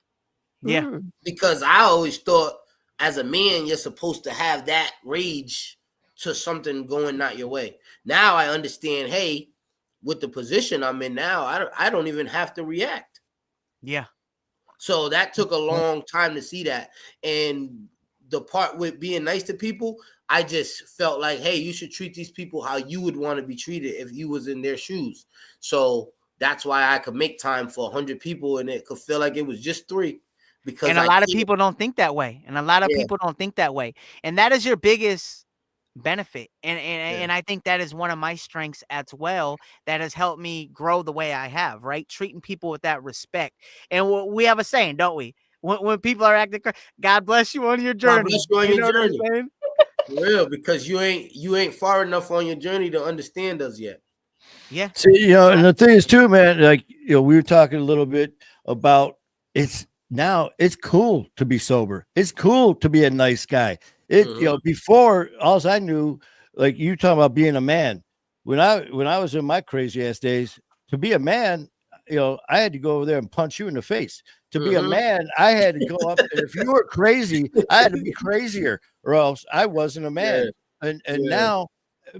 Yeah. Mm. Because I always thought as a man, you're supposed to have that rage to something going not your way. Now I understand, hey, with the position I'm in now, I don't even have to react. Yeah. So that took a long time to see that. And the part with being nice to people, I just felt like, hey, you should treat these people how you would want to be treated if you was in their shoes. So that's why I could make time for 100 people and it could feel like it was just 3. Because And a I lot of can't, people don't think that way. And a lot of yeah, people don't think that way. And that is your biggest benefit. yeah, And I think that is one of my strengths as well that has helped me grow the way I have, right? Treating people with that respect. And we have a saying, don't we? When people are acting, God bless you on your God journey. bless you on You your know what I'm journey. saying? For real, because you ain't far enough on your journey to understand us yet. Yeah. See, you know, and the thing is too, man, like, you know, we were talking a little bit about it's now it's cool to be sober. It's cool to be a nice guy. It, you know, Mhm. before all I knew, like you talking about being a man when I was in my crazy ass days, to be a man, I had to go over there and punch you in the face. To be a Mhm. man, I had to go up, and if you were crazy, I had to be crazier, or else I wasn't a Yeah, man. And yeah. now,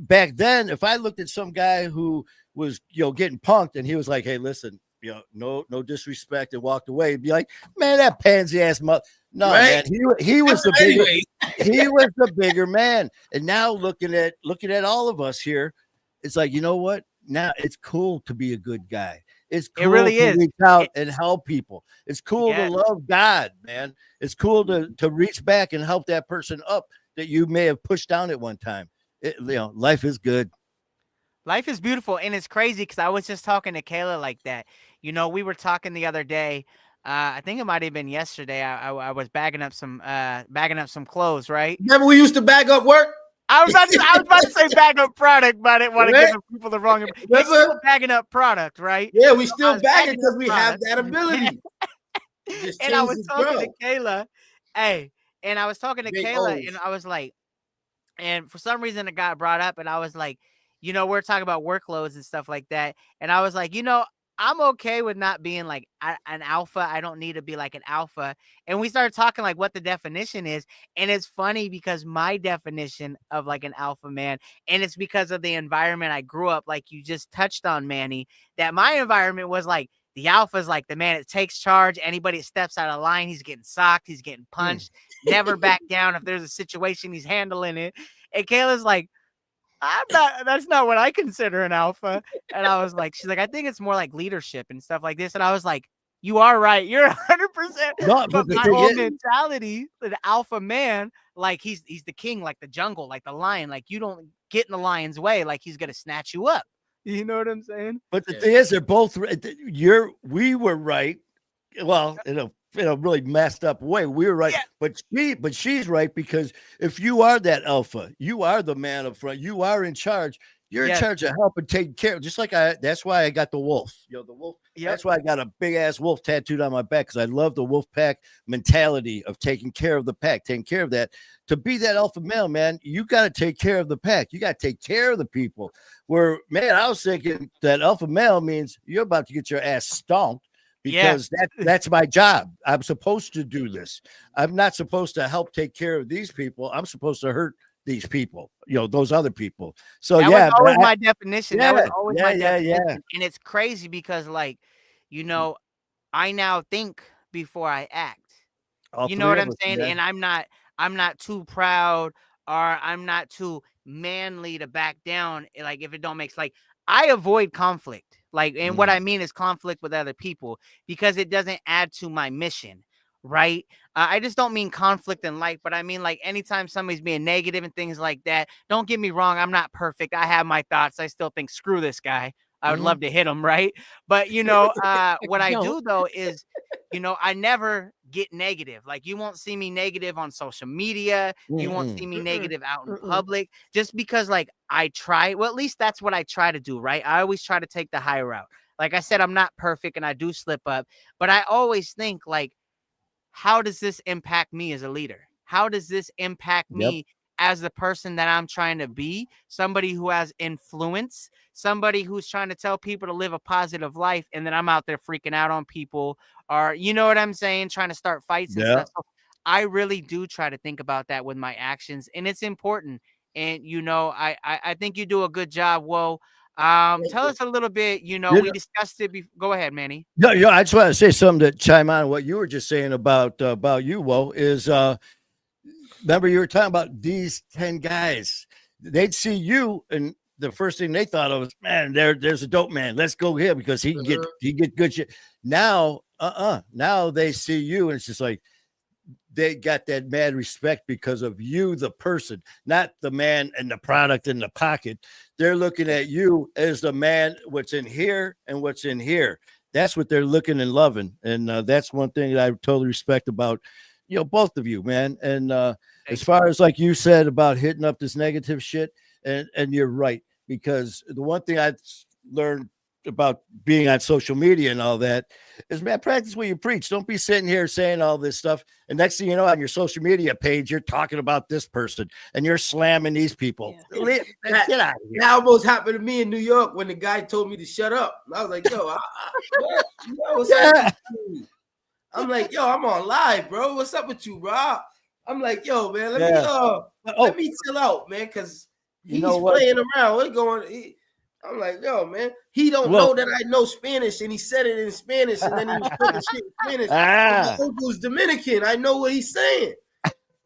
back then, if I looked at some guy who was getting punked, and he was like, "Hey, listen, no disrespect," and walked away, and be like, "Man, that pansy ass mother." No, Right? man, he was the bigger Anyway, he was the bigger man. And now looking at all of us here, it's like, you know what? Now it's cool to be a good guy. It's It cool really to is. reach out It, and help people. It's cool to yes. love God, man. It's cool to reach back and help that person up that you may have pushed down at one time. Life is good. Life is beautiful, and it's crazy because I was just talking to Kayla like that. We were talking the other day. I think it might have been yesterday. I was bagging up some clothes, right? remember we used to bag up work? I was about to say bag up product, but I didn't want to give Right? the people the wrong. He's Remember? still bagging up product, right? Yeah, we So I still was bagging bagging because up we have product, that ability. Just and I change was the talking to drill. Kayla. Hey, and I was talking to Big Kayla, and O's. I was like. And for some reason, it got brought up, and I was like, we're talking about workloads and stuff like that. And I was like, I'm okay with not being like an alpha. I don't need to be like an alpha. And we started talking like what the definition is. And it's funny because my definition of like an alpha man, and it's because of the environment I grew up, like you just touched on, Manny, that my environment was like, the alpha is like the man that takes charge. Anybody that steps out of line, he's getting socked, he's getting punched, never back down. If there's a situation, he's handling it. And Kayla's like, that's not what I consider an alpha. And I was like, she's like, I think it's more like leadership and stuff like this. And I was like, you are right. You're 100%. No, But but the my thing whole is, mentality, the alpha man, like he's the king, like the jungle, like the lion. Like you don't get in the lion's way, like he's gonna snatch you up. You know what I'm saying? but the Yeah. thing is, they're both. We were right. Well, in a really messed up way, we were right. Yeah. But she's right, because if you are that alpha, you are the man up front. You are in charge. You're in Yes. charge of helping take care of. Just like that's why I got the wolf. The wolf. Yep. That's why I got a big ass wolf tattooed on my back, because I love the wolf pack mentality of taking care of the pack, taking care of that. To be that alpha male, man, you got to take care of the pack. You got to take care of the people. Where, man, I was thinking that alpha male means you're about to get your ass stomped, Yeah. because that's my job. I'm supposed to do this. I'm not supposed to help take care of these people. I'm supposed to hurt these people, those other people. So That was yeah, always man, my definition. That was always my yeah. definition. And it's crazy because, like, I now think before I act. All You know three what of I'm us, saying? man. And I'm not too proud, or I'm not too manly to back down. Like if it don't make like I avoid conflict. Like, and what I mean is conflict with other people, because it doesn't add to my mission. Right. I just don't mean conflict in life, but I mean like anytime somebody's being negative and things like that. Don't get me wrong. I'm not perfect. I have my thoughts. I still think screw this guy. I would love to hit him. Right. But what I Don't. do though is I never get negative. Like you won't see me negative on social media. You won't see me Mm-mm. negative out in Mm-mm. public, just because like I try. Well, at least that's what I try to do, right? I always try to take the high route. Like I said, I'm not perfect and I do slip up, but I always think like, how does this impact me as a leader? How does this impact Yep. me as the person that I'm trying to be? Somebody who has influence, somebody who's trying to tell people to live a positive life, and then I'm out there freaking out on people, or you know what I'm saying, trying to start fights and Yeah. stuff. So I really do try to think about that with my actions, and it's important. And I think you do a good job. Whoa. Tell us a little bit. You We know, discussed it. Go ahead, Manny. no, I just want to say something to chime on what you were just saying about you, Wo, is remember you were talking about these 10 guys. They'd see you, and the first thing they thought of was, man, there's a dope man. Let's go here because he get good shit. Now, now they see you, and it's just like they got that mad respect because of you, the person, not the man and the product in the pocket. They're looking at you as the man, what's in here and what's in here. That's what they're looking and loving. And that's one thing that I totally respect about, both of you, man. And as Thank you. far as like you said about hitting up this negative shit, and you're right, because the one thing I've learned about being on social media and all that is, man, practice what you preach. Don't be sitting here saying all this stuff. And next thing you know, on your social media page, you're talking about this person and you're slamming these people. Yeah. Get out of here. That almost happened to me in New York when the guy told me to shut up. I was like, yo, what's up with you? I'm like, yo, I'm on live, bro. What's up with you, bro? I'm like, yo, man, let me chill out, man, because he's playing around. What's going? I'm like, yo, man, he don't know that I know Spanish, and he said it in Spanish, and then he was talking shit in Spanish. My uncle's Dominican. I know what he's saying.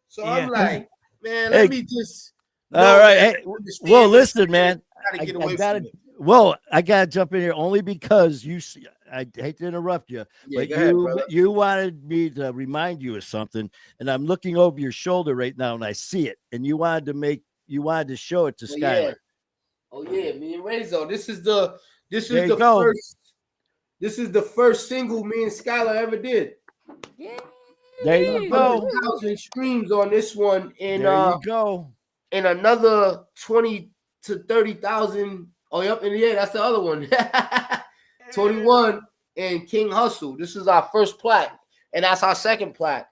So I'm like, man, let me just. All right. Hey, well, listen, man. I gotta jump in here only because I hate to interrupt you, but you wanted me to remind you of something, and I'm looking over your shoulder right now, and I see it, and you wanted to show it to Skylar. Yeah. Oh yeah, me and Rezo. This is the first single me and Skylar ever did. Yeah. There you go. 100,000 streams on this one, and there you go. And another 20 to 30,000. Oh, yep, and yeah, that's the other one. 21 and Kinghansom. This is our first plaque, and that's our second plaque.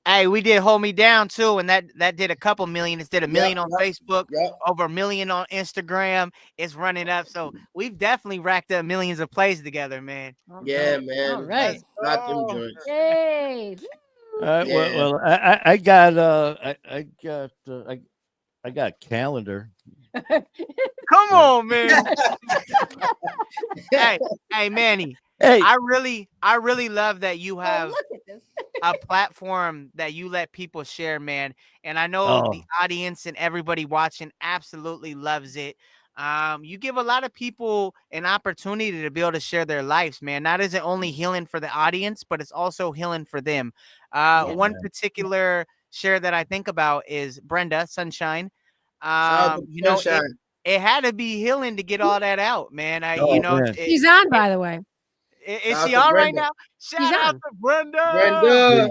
Hey, we did Hold Me Down too, and that did a couple million. It did a million on Facebook, over 1 million on Instagram. It's running up, so we've definitely racked up millions of plays together, man. Yeah, man. All right. Got them joints. Yay. Well, I got a calendar. Come on, man. hey, Manny. Hey, I really love that you have a platform that you let people share, man. And I know the audience and everybody watching absolutely loves it. You give a lot of people an opportunity to be able to share their lives, man. That isn't only healing for the audience, but it's also healing for them. One particular share that I think about is Brenda Sunshine. It had to be healing to get all that out, man. She's on, by the way. Is she on right now? Shout out to Brenda.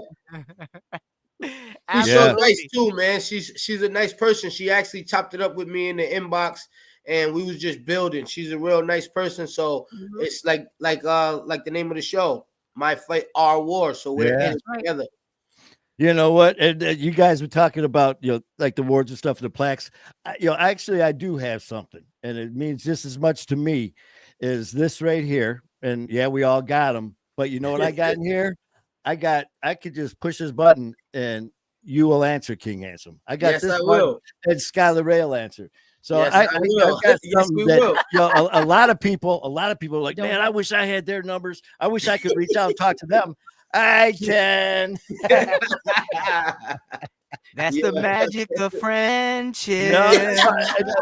She's so nice too, man. She's a nice person. She actually chopped it up with me in the inbox, and we was just building. She's a real nice person. So it's like the name of the show, My Fight, Our War. So we're in it together. You know what? And you guys were talking about, like the awards and stuff, the plaques. Actually, I do have something, and it means just as much to me as this right here. And yeah, we all got them. But you know what I got in here? I could just push this button and you will answer, Kinghansom. I got this button and Skylar Ray will answer. So I got something that a lot of people are like, man, I wish I had their numbers. I wish I could reach out and talk to them. I can. That's the magic of friendship.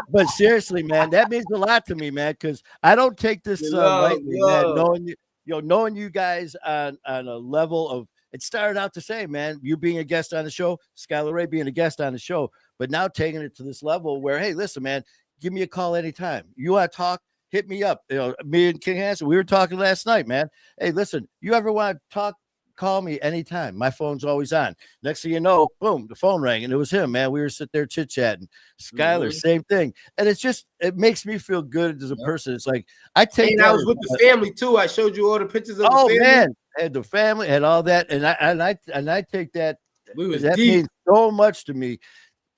But seriously, man, that means a lot to me, man, because I don't take this lightly, man. Knowing you guys on a level of, it started out the same, man. You being a guest on the show, Skylar Ray being a guest on the show, but now taking it to this level where, hey, listen, man, give me a call anytime. You want to talk? Hit me up. Me and Kinghansom, we were talking last night, man. Hey, listen, you ever want to talk? Call me anytime. My phone's always on. Next thing you know, boom, the phone rang and it was him, man. We were sitting there chit-chatting. Skylar, same thing. And it makes me feel good as a person. It's like I was with the family too. I showed you all the pictures of the family. Man, had the family and all that. And I take that. That means so much to me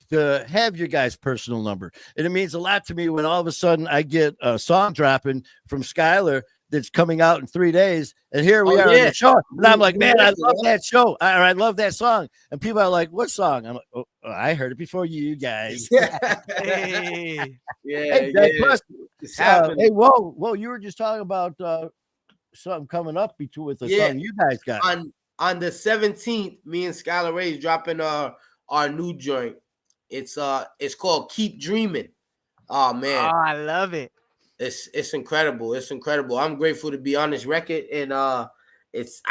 to have your guys' personal number. And it means a lot to me when all of a sudden I get a song dropping from Skylar that's coming out in 3 days, and here we are on the show, and I'm like, man, I love that show, I love that song, and people are like, what song? I'm like, oh, I heard it before you guys. Hey, whoa, you were just talking about something coming up with the song you guys got on the 17th. Me and Skylar Ray is dropping our new joint. It's called Keep Dreaming. Oh man, I love it. It's incredible. It's incredible. I'm grateful to be on this record, and I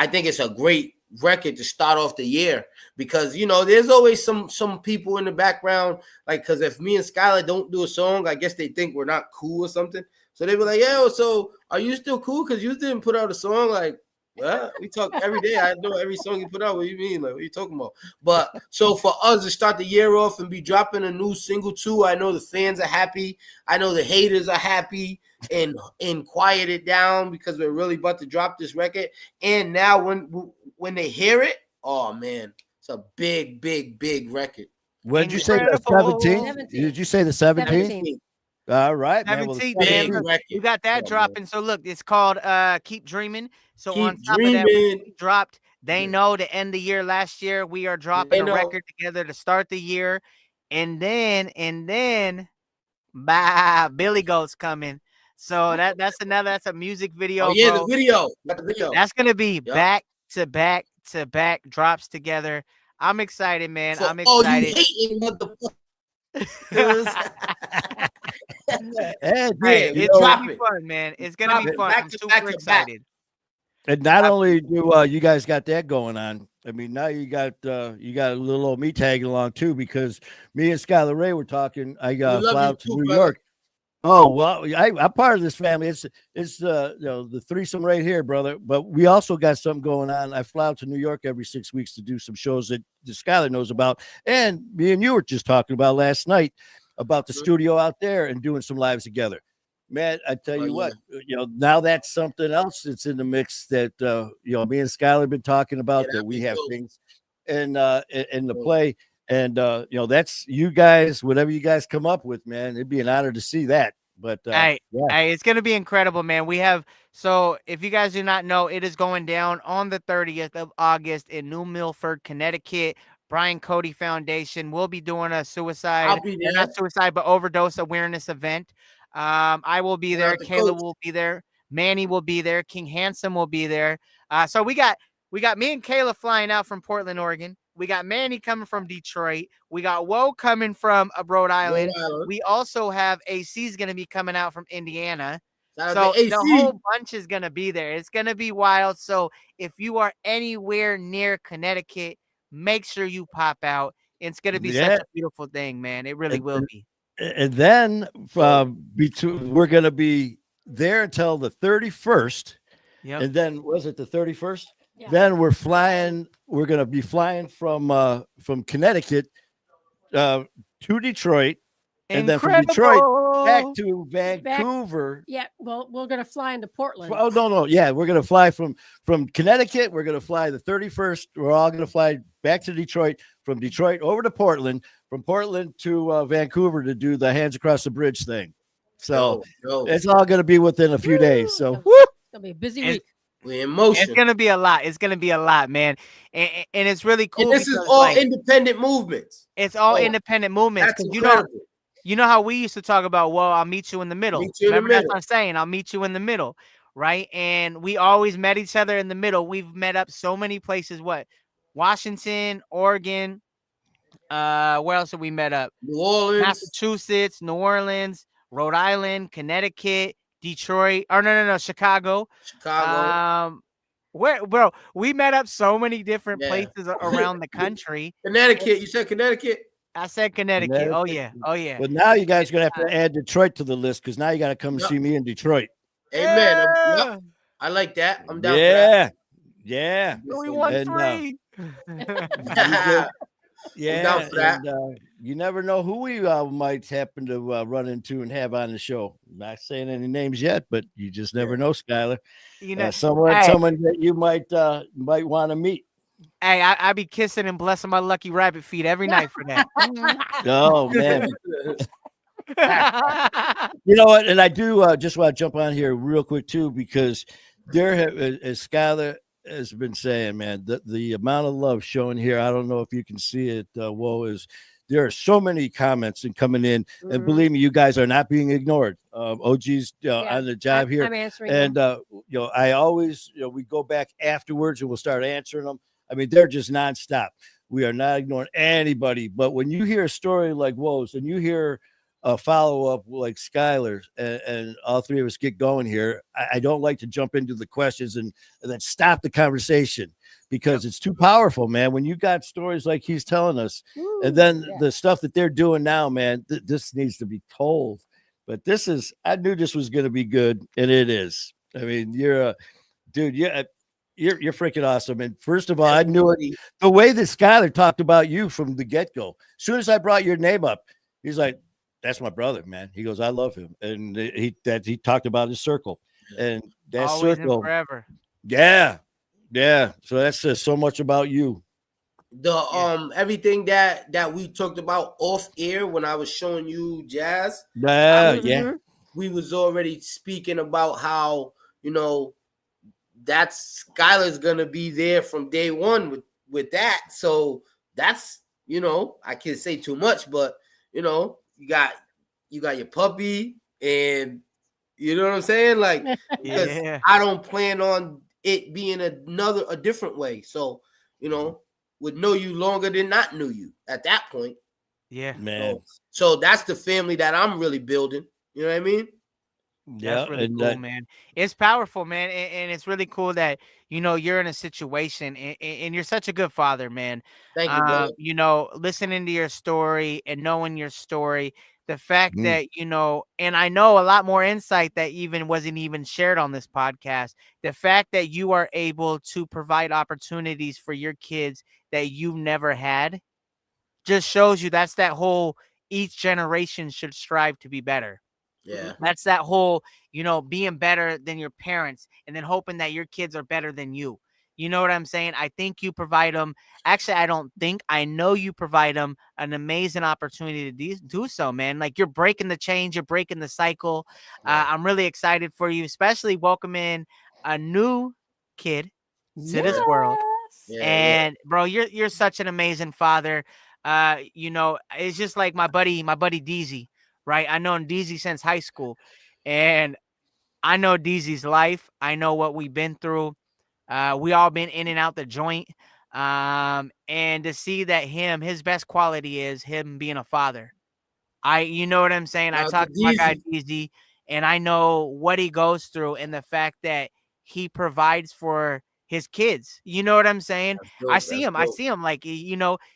think it's a great record to start off the year, because there's always some people in the background, like, because if me and Skylar don't do a song, I guess they think we're not cool or something. So they be like, "Yo, so are you still cool? Because you didn't put out a song." Like, Well, we talk every day. I know every song you put out. What you mean? Like, what are you talking about? But so for us to start the year off and be dropping a new single too, I know the fans are happy. I know the haters are happy and quiet it down because we're really about to drop this record. And now when they hear it, oh man, it's a big, big, big record. When did you say the 17th? Did you say the 17th? All right, man. Well, 17th, man. Look, you got that dropping. So look, it's called Keep Dreaming. So on top of that, we dropped They Know to end the year last year. We are dropping a record together to start the year. And then Billy Goat's coming. So that's a music video. Oh, yeah, bro. the video. That's gonna be back to back to back drops together. I'm excited, man. I'm excited. Oh, you hating motherfucker. It's gonna be fun, man. It's gonna be fun. I'm super excited. And not only do you guys got that going on, I mean, now you got a little old me tagging along too, because me and Skylar Ray were talking. I fly out to New York. Oh well, I'm part of this family. It's the threesome right here, brother. But we also got something going on. I fly out to New York every 6 weeks to do some shows that Skylar knows about, and me and you were just talking about last night about the studio out there and doing some lives together. Man, I tell you what, now that's something else that's in the mix that me and Skylar have been talking about, that we have things in the play. And that's you guys, whatever you guys come up with, man. It'd be an honor to see that. But hey, it's gonna be incredible, man. So if you guys do not know, it is going down on the 30th of August in New Milford, Connecticut. Brian Cody Foundation will be doing a not suicide, but overdose awareness event. I will be there. Kayla will be there. Manny will be there. Kinghansom will be there. So we got me and Kayla flying out from Portland, Oregon. We got Manny coming from Detroit. We got Woe coming from Rhode Island. We also have AC's going to be coming out from Indiana. So the whole bunch is going to be there. It's going to be wild. So if you are anywhere near Connecticut, make sure you pop out. It's going to be such a beautiful thing, man. It really will be. And then we're going to be there until the 31st. Yep. And then was it the 31st? Yeah. Then we're going to be flying from Connecticut to Detroit. And then from Detroit back to Vancouver. Yeah, well, we're going to fly into Portland. Oh, no. Yeah, we're going to fly from Connecticut. We're going to fly the 31st. We're all going to fly back to Detroit, from Detroit over to Portland, from Portland to Vancouver to do the Hands Across the Bridge thing. So it's all going to be within a few days. So it's going to be a busy week. We're in motion. It's gonna be a lot. It's gonna be a lot, man. And it's really cool. And this is all independent movements. It's all independent movements. You know how we used to talk about, well, I'll meet you in the middle. Remember that's what I'm saying. I'll meet you in the middle, right? And we always met each other in the middle. We've met up so many places. What? Washington, Oregon. Where else have we met up? New Orleans, Massachusetts, New Orleans, Rhode Island, Connecticut. Detroit, or no, Chicago. Where, bro, we met up so many different places around the country. Connecticut, you said Connecticut? I said Connecticut. Oh yeah. But now you guys are gonna have to add Detroit to the list, because now you got to come see me in Detroit. Amen. Yeah. I like that. I'm down for that. Yeah. We won 3. Yeah, and, you never know who we might happen to run into and have on the show. Not saying any names yet, but you just never know, Skylar. Someone that you might want to meet. Hey, I be kissing and blessing my lucky rabbit feet every night for that. Oh man. You know what? And I do just want to jump on here real quick too, because as Skylar has been saying, man, the amount of love shown here, I don't know if you can see it. There are so many comments and coming in, and believe me, you guys are not being ignored. OG's on the job here, I'm answering and I always, we go back afterwards and we'll start answering them. I mean, they're just nonstop. We are not ignoring anybody. But when you hear a story like Woes, and you hear a follow-up like Skylar's, and all three of us get going here, I don't like to jump into the questions and then stop the conversation, because it's too powerful, man. When you got stories like he's telling us, and then the stuff that they're doing now, man, this needs to be told. But I knew this was going to be good, and it is. I mean, you're a dude. you're freaking awesome. And first of all, I knew it Everybody- the way that Skyler talked about you from the get go. As soon as I brought your name up, he's like, "That's my brother, man." He goes, "I love him," and he talked about his circle and that Always and circle. forever. Yeah, yeah. So that says so much about you. The Yeah. everything that we talked about off air when I was showing you Jazz, Yeah, Mm-hmm. yeah. we was already speaking about how, you know, that's Skylar's gonna be there from day one with that. So that's, you know, I can't say too much, but you know, you got your puppy, and you know what I'm saying? Like, because Yeah. I don't plan on it being a different way. So, you know, would know you longer than not knew you at that point. Yeah. Man. So that's the family that I'm really building. You know what I mean? Yeah, That's really and cool, man. It's powerful, man, and it's really cool that you're in a situation, and you're such a good father, man. Thank you, brother. Listening to your story and knowing your story, the fact Mm. that and I know a lot more insight that even wasn't even shared on this podcast. The fact that you are able to provide opportunities for your kids that you never had just shows you that's that whole each generation should strive to be better. Yeah. That's that whole, being better than your parents and then hoping that your kids are better than you. You know what I'm saying? I think you provide them. Actually, I don't think. I know you provide them an amazing opportunity to do so, man. Like you're breaking the change, you're breaking the cycle. Yeah. I'm really excited for you, especially welcoming a new kid to this Yeah. world. Yes. Yeah. And bro, you're such an amazing father. It's just like my buddy DZ, right? I known DZ since high school, and I know DZ's life. I know what we've been through. We all been in and out the joint. And to see that his best quality is him being a father. You know what I'm saying? I Shout out to talked to my guy DZ. DZ, and I know what he goes through and the fact that he provides for his kids. You know what I'm saying? That's I dope. see That's him. I dope. see him like,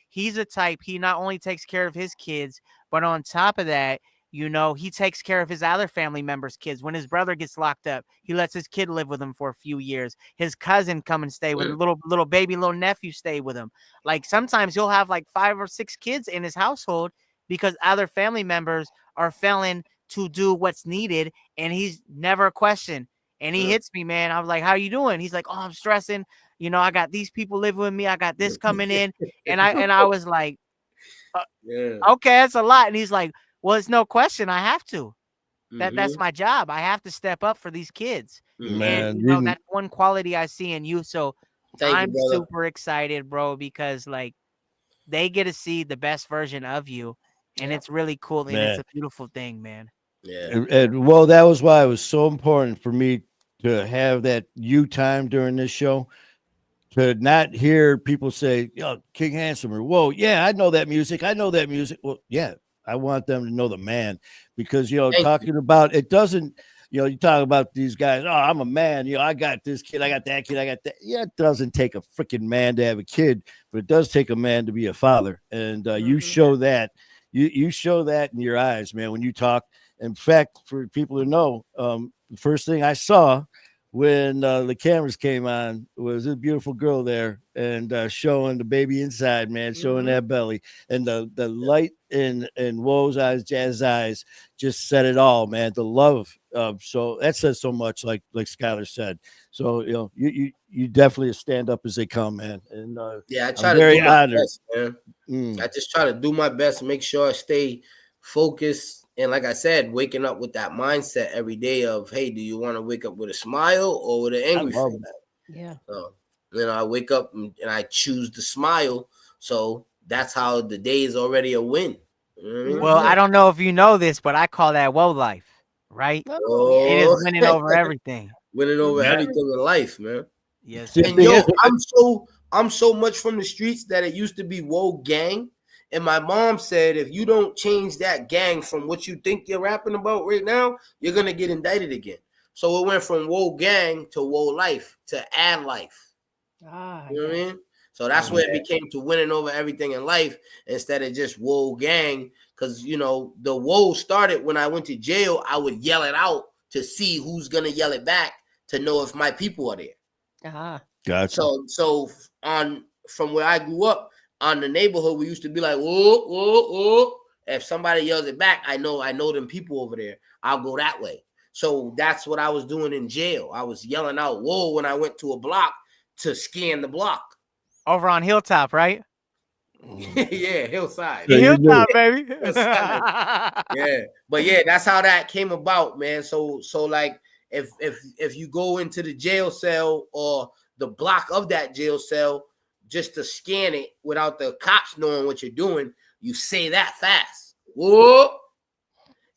he's a type. He not only takes care of his kids, but on top of that, he takes care of his other family members' kids. When his brother gets locked up, he lets his kid live with him for a few years. His cousin come and stay with him. Little nephew stay with him. Like sometimes he'll have like 5 or 6 kids in his household because other family members are failing to do what's needed, and he's never questioned. And he hits me, man. I was like, "How you doing?" He's like, "Oh, I'm stressing. I got these people living with me. I got this coming in." And I was like, "Uh, Yeah. "Okay, that's a lot." And he's like, "Well, it's no question. I have to. That's Mm-hmm. my job. I have to step up for these kids." Mm-hmm. And man, you that's one quality I see in you. So Thank you, I'm brother. super excited, bro, because like they get to see the best version of you, and Yep. it's really cool, and it's man. a beautiful thing, man. Yeah. And well, that was why it was so important for me to have that you time during this show to not hear people say, "Oh, King Handsome," or "Whoa, yeah, I know that music. I know that music." Well, yeah, I want them to know the man because Thank you. talking about it doesn't. You talk about these guys. Oh, I'm a man. I got this kid. I got that kid. I got that. Yeah, it doesn't take a freaking man to have a kid, but it does take a man to be a father. And you Mhm. show that. You show that in your eyes, man, when you talk. In fact, for people to know, the first thing I saw when the cameras came on was a beautiful girl there and showing the baby inside, man, showing Mhm. that belly and the light in Woe's eyes, Jazz's eyes, just said it all, man. The love, so that says so much, like Skylar said. So you definitely stand up as they come, man, and Yeah, I I'm try to do very my honored. best, man. Mm, I just try to do my best, make sure I stay focused. And like I said, waking up with that mindset every day of, hey, do you want to wake up with a smile or with an I angry love face? that. Yeah. So, I wake up and I choose to smile. So that's how the day is already a win. You know what I mean? Well, Mhm. I don't know if you know this, but I call that woe life, right? Oh yeah. It is Oh, winning over everything. winning over Yeah. Mhm. everything in life, man. Yes, See, the And thing yo, is, sir. I'm so much from the streets that it used to be Whoa Gang. And my mom said, if you don't change that gang from what you think you're rapping about right now, you're gonna get indicted again. So it went from Whoa Gang to Whoa Life to Ad Life. Ah You know what I yes. mean? So that's man, where it became to winning over everything in life instead of just Whoa Gang. Because the Whoa started when I went to jail. I would yell it out to see who's gonna yell it back to know if my people are there. Ah. Gotcha. So on from where I grew up on the neighborhood, we used to be like, whoa, whoa, whoa. If somebody yells it back, I know them people over there. I'll go that way. So that's what I was doing in jail. I was yelling out whoa when I went to a block to scan the block. Over on Hilltop, right? Yeah, hillside. Yeah, you knew. Hilltop, baby. Yeah, but yeah, that's how that came about, man. So like if you go into the jail cell or the block of that jail cell just to scan it without the cops knowing what you're doing, you say that fast. Whoa.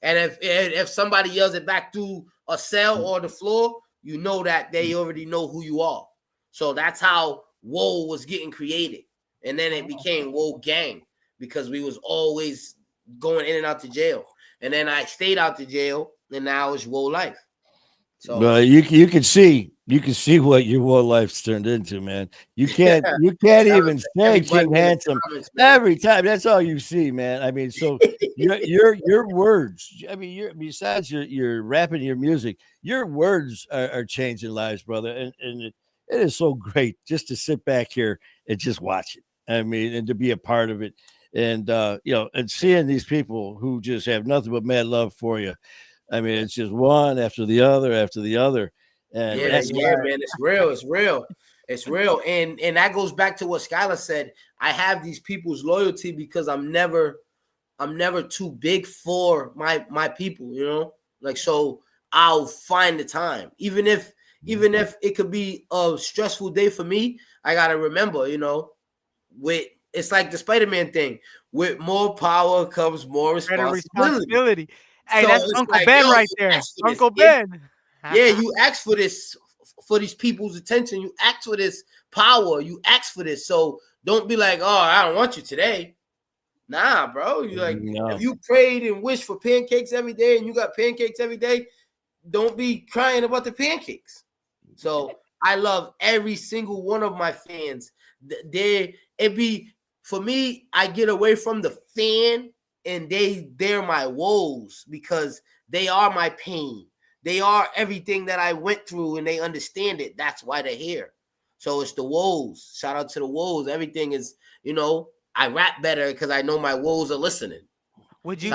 And if somebody yells it back through a cell or the floor, you know that they already know who you are. So that's how Whoa was getting created. And then it became Whoa Gang because we was always going in and out to jail. And then I stayed out to jail, and now it's Whoa Life. So you can see what your whole life's turned into, man. You can't even say Kinghansom every time. That's all you see, man. I mean, so your words. I mean, besides your rapping, your music, your words are changing lives, brother. And it is so great just to sit back here and just watch it. I mean, and to be a part of it, and and seeing these people who just have nothing but mad love for you. I mean, it's just one after the other after the other. And that's man, it's real. And that goes back to what Skylar said. I have these people's loyalty because I'm never too big for my people, like, so I'll find the time, even if it could be a stressful day for me. I gotta remember, it's like the Spider-Man thing. With more power comes more responsibility. Hey, So that's Uncle Ben right there. Uncle Ben. Yeah, you ask for this, for these people's attention. You ask for this power. You ask for this. So don't be like, oh, I don't want you today. Nah, bro. You like, if you prayed and wished for pancakes every day and you got pancakes every day, don't be crying about the pancakes. So I love every single one of my fans. For me, I get away from the fan, and they're my woes because they are my pain. They are everything that I went through, and they understand it. That's why they're here. So it's the woes. Shout out to the woes. Everything is, I rap better because I know my woes are listening. Would you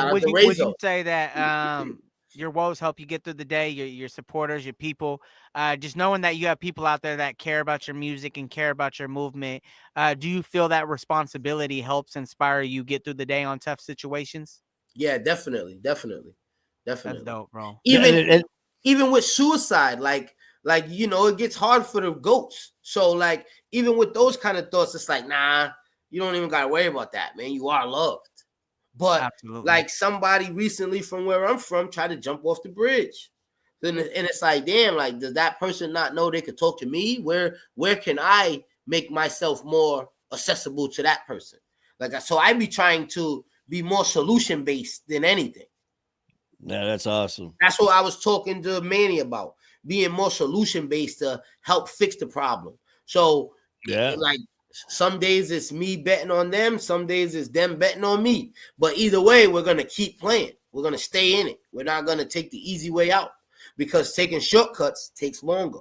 say that your woes help you get through the day, your supporters, your people, just knowing that you have people out there that care about your music and care about your movement? Do you feel that responsibility helps inspire you get through the day on tough situations? Yeah, definitely. That's dope, bro. Even with suicide, like it gets hard for the goats. So like, even with those kind of thoughts, it's like, nah, you don't even gotta worry about that, man. You are loved. But absolutely. Like somebody recently from where I'm from tried to jump off the bridge. And it's like, damn, like, does that person not know they could talk to me? Where can I make myself more accessible to that person? Like, so I be trying to be more solution-based than anything. Yeah, that's awesome. That's what I was talking to Manny about, being more solution-based to help fix the problem. So, like, some days it's me betting on them. Some days it's them betting on me. But either way, we're going to keep playing. We're going to stay in it. We're not going to take the easy way out because taking shortcuts takes longer.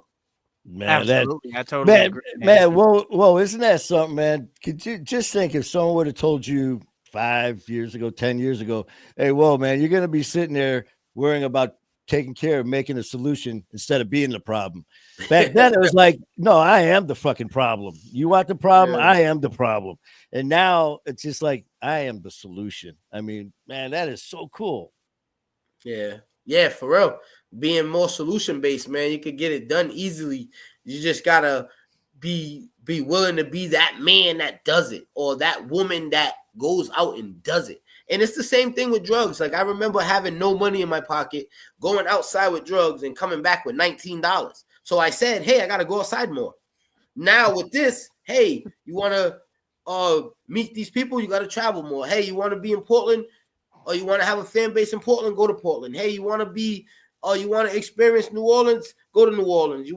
Man, absolutely. I totally agree. Man, whoa, isn't that something, man? Could you just think if someone would have told you 5 years ago, 10 years ago, hey, whoa, man, you're going to be sitting there worrying about taking care of making a solution instead of being the problem. Back then it was like, no, I am the fucking problem. You want the problem? Yeah. I am the problem. And now it's just like, I am the solution. I mean, man, that is so cool. Yeah, for real. Being more solution-based, man, you could get it done easily. You just gotta be willing to be that man that does it, or that woman that goes out and does it. And it's the same thing with drugs. Like, I remember having no money in my pocket, going outside with drugs and coming back with $19. So I said, hey, I got to go outside more. Now with this, hey, you want to meet these people? You got to travel more. Hey, you want to be in Portland, or you want to have a fan base in Portland? Go to Portland. Hey, you want to experience New Orleans? Go to New Orleans.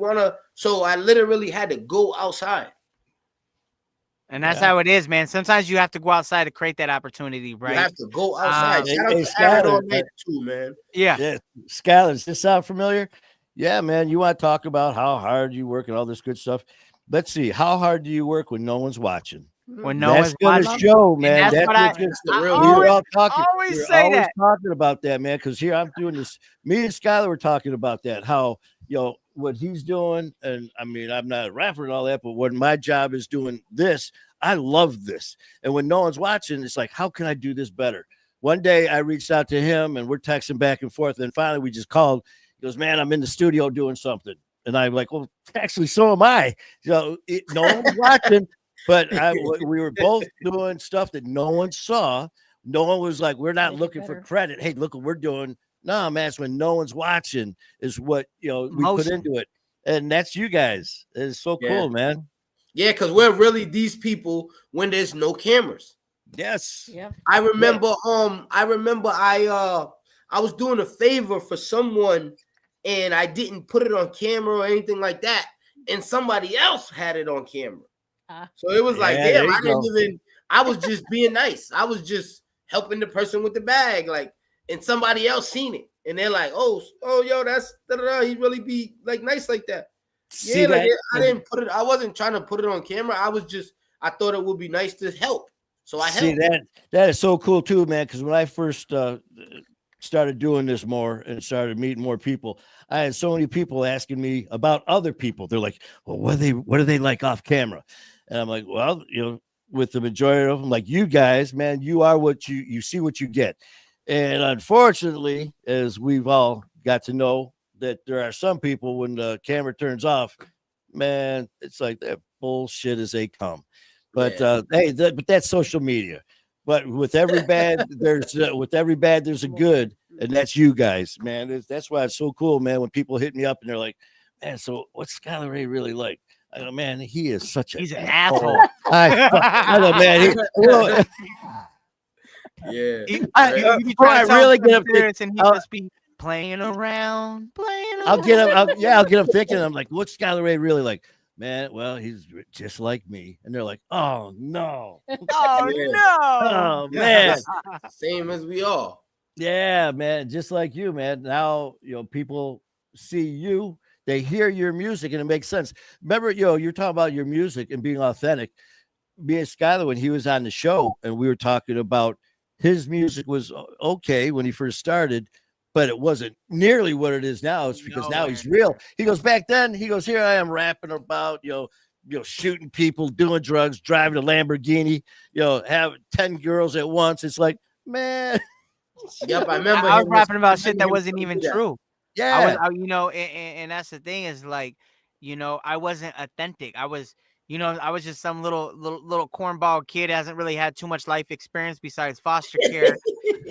So I literally had to go outside. And that's how it is, man. Sometimes you have to go outside to create that opportunity, right? You have to go outside. Shout out to too, man. Yeah. Skylar, does this sound familiar? Yeah, man. You want to talk about how hard you work and all this good stuff. let's see. How hard do you work when no one's watching? When no That's one's gonna watching. show, And man. that's That's what what's gonna. That's the I real We were deal. all talking. always We were say always that. talking about that, man. Because here I'm doing this. Me and Skylar were talking about that. How what he's doing, and I mean, I'm not a rapper and all that, but when my job is doing this, I love this. And when no one's watching, it's like, how can I do this better? One day I reached out to him, and we're texting back and forth. And finally, we just called. He goes, "Man, I'm in the studio doing something." And I'm like, "Well, actually, so am I." No one's watching. But we were both doing stuff that no one saw. No one was like, we're not Make it looking for better. credit. Hey, look what we're doing. No, man, it's when no one's watching is what we put Motion. into it. And that's you guys. It's so Yeah. cool, man. Yeah, because we're really these people when there's no cameras. Yes. Yep. I remember I was doing a favor for someone and I didn't put it on camera or anything like that. And somebody else had it on camera. So it was like, Yeah, there damn, you I was just being nice. I was just helping the person with the bag, like, and somebody else seen it. And they're like, oh, yo, that's he really be like nice like that. See Yeah, like that? I didn't put it, I wasn't trying to put it on camera. I thought it would be nice to help. So I See helped. that is so cool too, man. Because when I first started doing this more and started meeting more people, I had so many people asking me about other people. They're like, "Well, what are they like off camera?" And I'm like, "Well, with the majority of them, like you guys, man, you are what you see what you get." And unfortunately, as we've all got to know, that there are some people when the camera turns off, man, it's like that bullshit as they come. But Yeah. hey, but that's social media. But with every bad, there's a good, and that's you guys, man. That's why it's so cool, man. When people hit me up and they're like, "Man, so what's Skylar Ray really like?" I go, "Man, he is such an He's an asshole." asshole. I go, man. Yeah. You be before trying I to tell really him get something him serious and he I'll- just be playing around. I'll get him. I'll get him thinking. I'm like, "What's Skylar Ray really like?" Man, well, he's just like me. And they're like, "Oh no, Oh Yeah. no. oh man." Same as we are. Yeah, man, just like you, man. Now, people see you, they hear your music, and it makes sense. Remember, you're talking about your music and being authentic. Me and Skylar, when he was on the show, and we were talking about his music was okay when he first started, but it wasn't nearly what it is now. It's because now he's real. He goes, back then, he goes, here I am rapping about, shooting people, doing drugs, driving a Lamborghini, have 10 girls at once. It's like, man. Yep, I remember. I was him. rapping about I shit remember that him wasn't telling even me that. true. Yeah. And that's the thing is like, I wasn't authentic. I was just some little cornball kid, hasn't really had too much life experience besides foster care.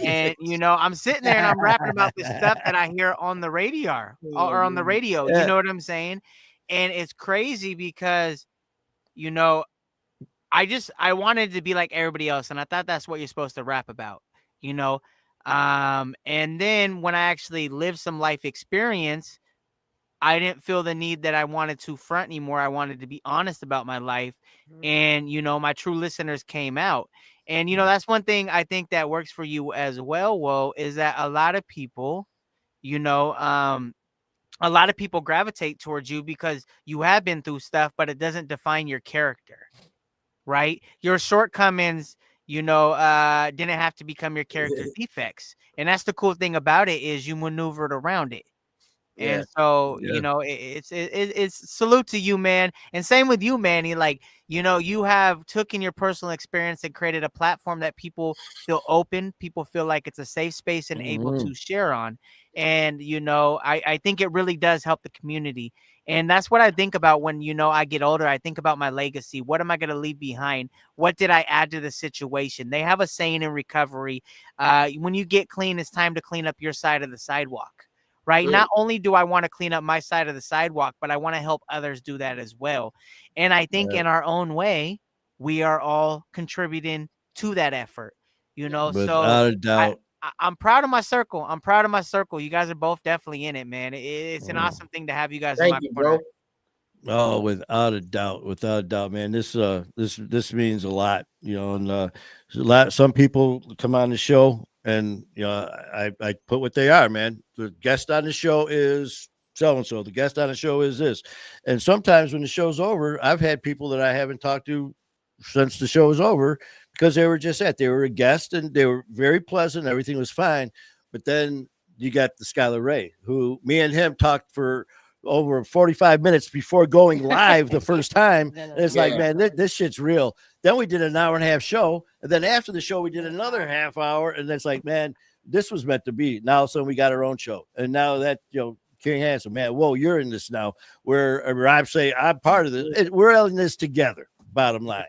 And I'm sitting there and I'm rapping about this stuff that I hear on the radio or on the radio. Yeah. You know what I'm saying? And it's crazy because, I wanted to be like everybody else, and I thought that's what you're supposed to rap about, you know. And then when I actually lived some life experience, I didn't feel the need that I wanted to front anymore. I wanted to be honest about my life. And, my true listeners came out. And, that's one thing I think that works for you as well, Wo, is that a lot of people, a lot of people gravitate towards you because you have been through stuff, but it doesn't define your character, right? Your shortcomings, didn't have to become your character defects. And that's the cool thing about it is you maneuvered around it. Yeah. And so, Yeah. it's salute to you, man. And same with you, Manny. Like, you have taken your personal experience and created a platform that people feel open. People feel like it's a safe space and able to share on. And, I think it really does help the community. And that's what I think about when, I get older. I think about my legacy. What am I going to leave behind? What did I add to the situation? They have a saying in recovery. When you get clean, it's time to clean up your side of the sidewalk. Right. Not only do I want to clean up my side of the sidewalk, but I want to help others do that as well. And I think in our own way, we are all contributing to that effort, So Without a doubt. I'm proud of my circle. I'm proud of my circle. You guys are both definitely in it, man. It's an awesome thing to have you guys in my Thank you, corner. bro. Oh, without a doubt, man. This means a lot, and some people come on the show and I put what they are, man. The guest on the show is so and so. The guest on the show is this. And sometimes when the show's over, I've had people that I haven't talked to since the show was over because they were just they were a guest and they were very pleasant. Everything was fine. But then you got the Skylar Ray, who me and him talked for over 45 minutes before going live the first time. Then And it's like, man, this shit's real. Then we did an hour and a half show. And then after the show, we did another half hour. And it's like, man, this was meant to be. Now, so we got our own show. And now that, Kinghansom, man, whoa, you're in this now. Where I say I'm part of this. We're in this together, bottom line.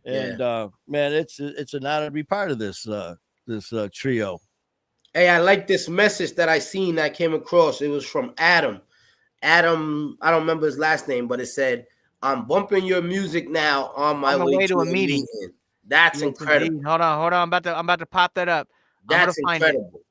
And man, it's an honor to be part of this trio. Hey, I like this message that I seen that came across. It was from Adam. Adam, I don't remember his last name, but it said, "I'm bumping your music now on my way to a meeting." That's incredible. Indeed. Hold on. I'm about to pop that up. That's incredible.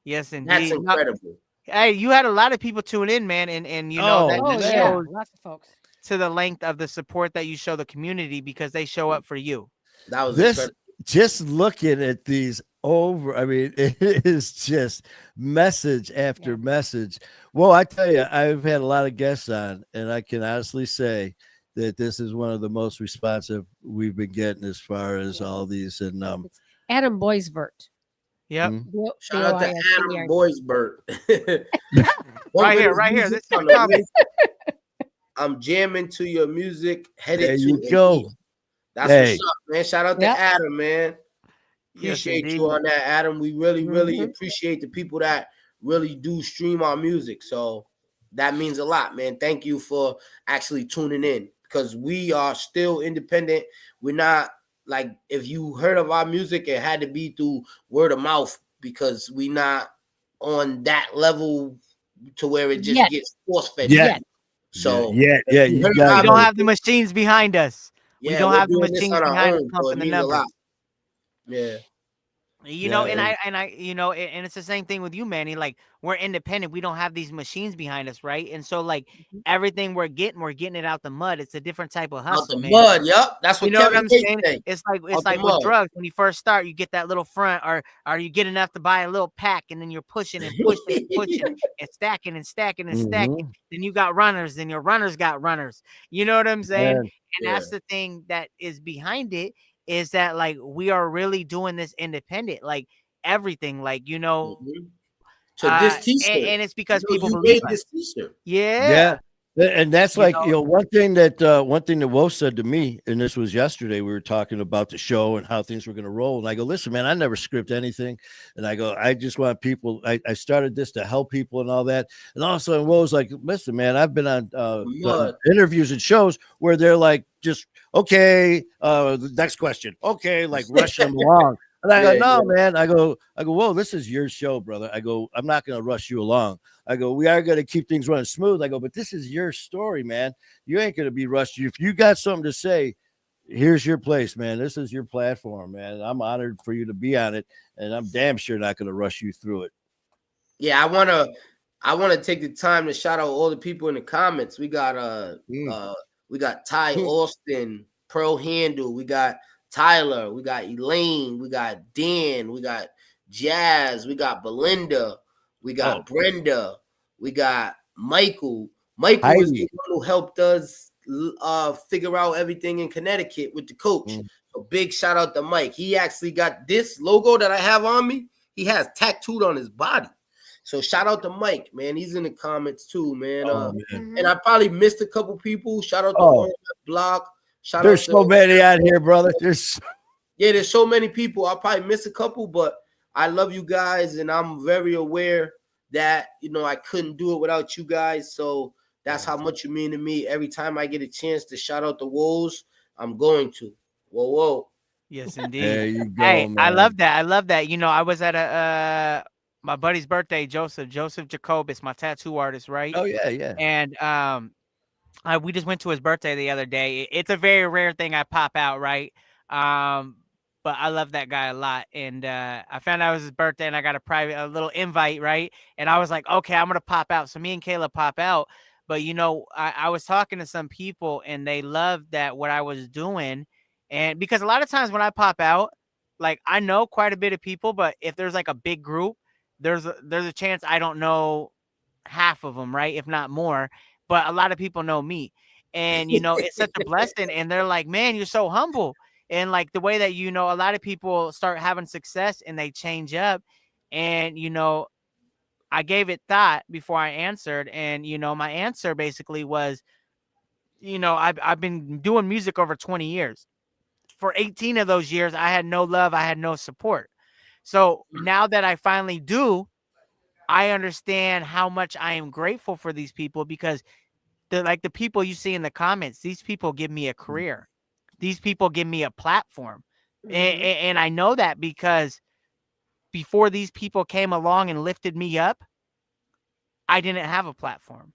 Yes, indeed. That's incredible. Hey, you had a lot of people tune in, man, and that shows lots of folks to the length of the support that you show the community because they show up for you. That was this. Just looking at these over, I mean, it is just message after message. Well, I tell you, I've had a lot of guests on, and I can honestly say that this is one of the most responsive we've been getting as far as all these. And It's Adam Boisvert. Yep. Shout out to Adam Boisvert. right here. This I'm jamming to your music. Headed there to you go. That's what's up, man. Shout out to Adam, man. Appreciate you on that, Adam. We really appreciate the people that really do stream our music. So that means a lot, man. Thank you for actually tuning in because we are still independent. We're not like if you heard of our music, it had to be through word of mouth because we not on that level to where it just gets force fed. So you don't have the machines behind us. Yeah, we don't have the machines behind us pumping the numbers. Yeah. And I and it's the same thing with you, Manny. Like we're independent. We don't have these machines behind us, right? And so like everything we're getting it out the mud. It's a different type of hustle, out the man. Mud, yep. That's what you know Kevin what I'm saying. Say. It's like with drugs. When you first start, you get that little front, or you get enough to buy a little pack, and then you're pushing and pushing and pushing and stacking and stacking and stacking. Then you got runners, then your runners got runners. You know what I'm saying? And that's the thing that is behind it. Is that like we are really doing this independent, like everything, like to this t-shirt, and it's because people believe this t-shirt. And that's one thing that Wo said to me, and this was yesterday. We were talking about the show and how things were going to roll, and I go, listen, man, I never script anything, and I go, I just want people. I started this to help people and all that, and all of a sudden, Wo's like, listen, man, I've been on interviews and shows where they're like, just okay, the next question, okay, like rush them along. And I go, no, man. I go, whoa, this is your show, brother. I go, I'm not going to rush you along. I go, we are going to keep things running smooth. I go, but this is your story, man. You ain't going to be rushed. If you got something to say, here's your place, man. This is your platform, man. I'm honored for you to be on it, and I'm damn sure not going to rush you through it. Yeah, I wanna take the time to shout out all the people in the comments. We got Ty Austin, Pearl Handle. We got Tyler, we got Elaine, we got Dan, we got Jazz, we got Belinda, we got Brenda, we got Michael. Michael is the one who helped us figure out everything in Connecticut with the coach. A big shout out to Mike. He actually got this logo that I have on me. He has tattooed on his body. So shout out to Mike, man. He's in the comments too, man. And I probably missed a couple people. Shout out to Block. There's so many out here, brother. There's so many people. I'll probably miss a couple, but I love you guys, and I'm very aware that I couldn't do it without you guys. So that's how much you mean to me. Every time I get a chance to shout out the Woes, I'm going to. Whoa. Yes, indeed. There you go, hey, man. I love that. I was at my buddy's birthday, Joseph Jacobus, my tattoo artist, right? Oh yeah. And we just went to his birthday the other day. It's a very rare thing I pop out, right? But I love that guy a lot. And I found out it was his birthday, and I got a little invite, right? And I was like, okay, I'm gonna pop out. So me and Kayla pop out. But I was talking to some people, and they loved what I was doing. And because a lot of times when I pop out, like I know quite a bit of people, but if there's like a big group, there's a chance I don't know half of them, right? If not more. But a lot of people know me. And, you know, it's such a blessing. And they're like, man, you're so humble. And like the way that, you know, a lot of people start having success and they change up. And, you know, I gave it thought before I answered. And, you know, my answer basically was, you know, I've been doing music over 20 years. For 18 of those years, I had no love. I had no support. So now that I finally do, I understand how much I am grateful for these people, because the people you see in the comments, these people give me a career. These people give me a platform. And I know that because before these people came along and lifted me up, I didn't have a platform.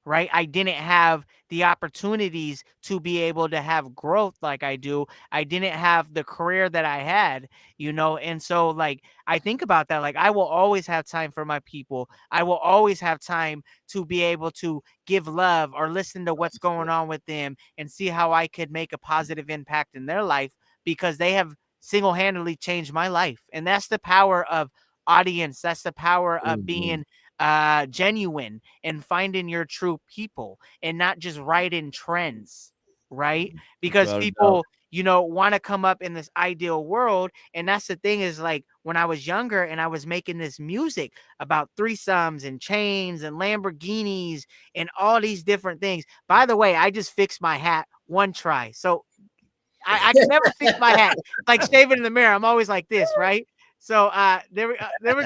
Right? I didn't have the opportunities to be able to have growth like I do. I didn't have the career that I had, you know? And so like, I think about that. Like, I will always have time for my people. I will always have time to be able to give love or listen to what's going on with them and see how I could make a positive impact in their life, because they have single-handedly changed my life. And that's the power of audience. That's the power of being genuine and finding your true people and not just riding trends, right? Because Without a doubt. people, you know, want to come up in this ideal world. And that's the thing, is like, when I was younger and I was making this music about threesomes and chains and Lamborghinis and all these different things. By the way, I just fixed my hat one try. So I can never fix my hat. Like shaving in the mirror. I'm always like this, right? So there we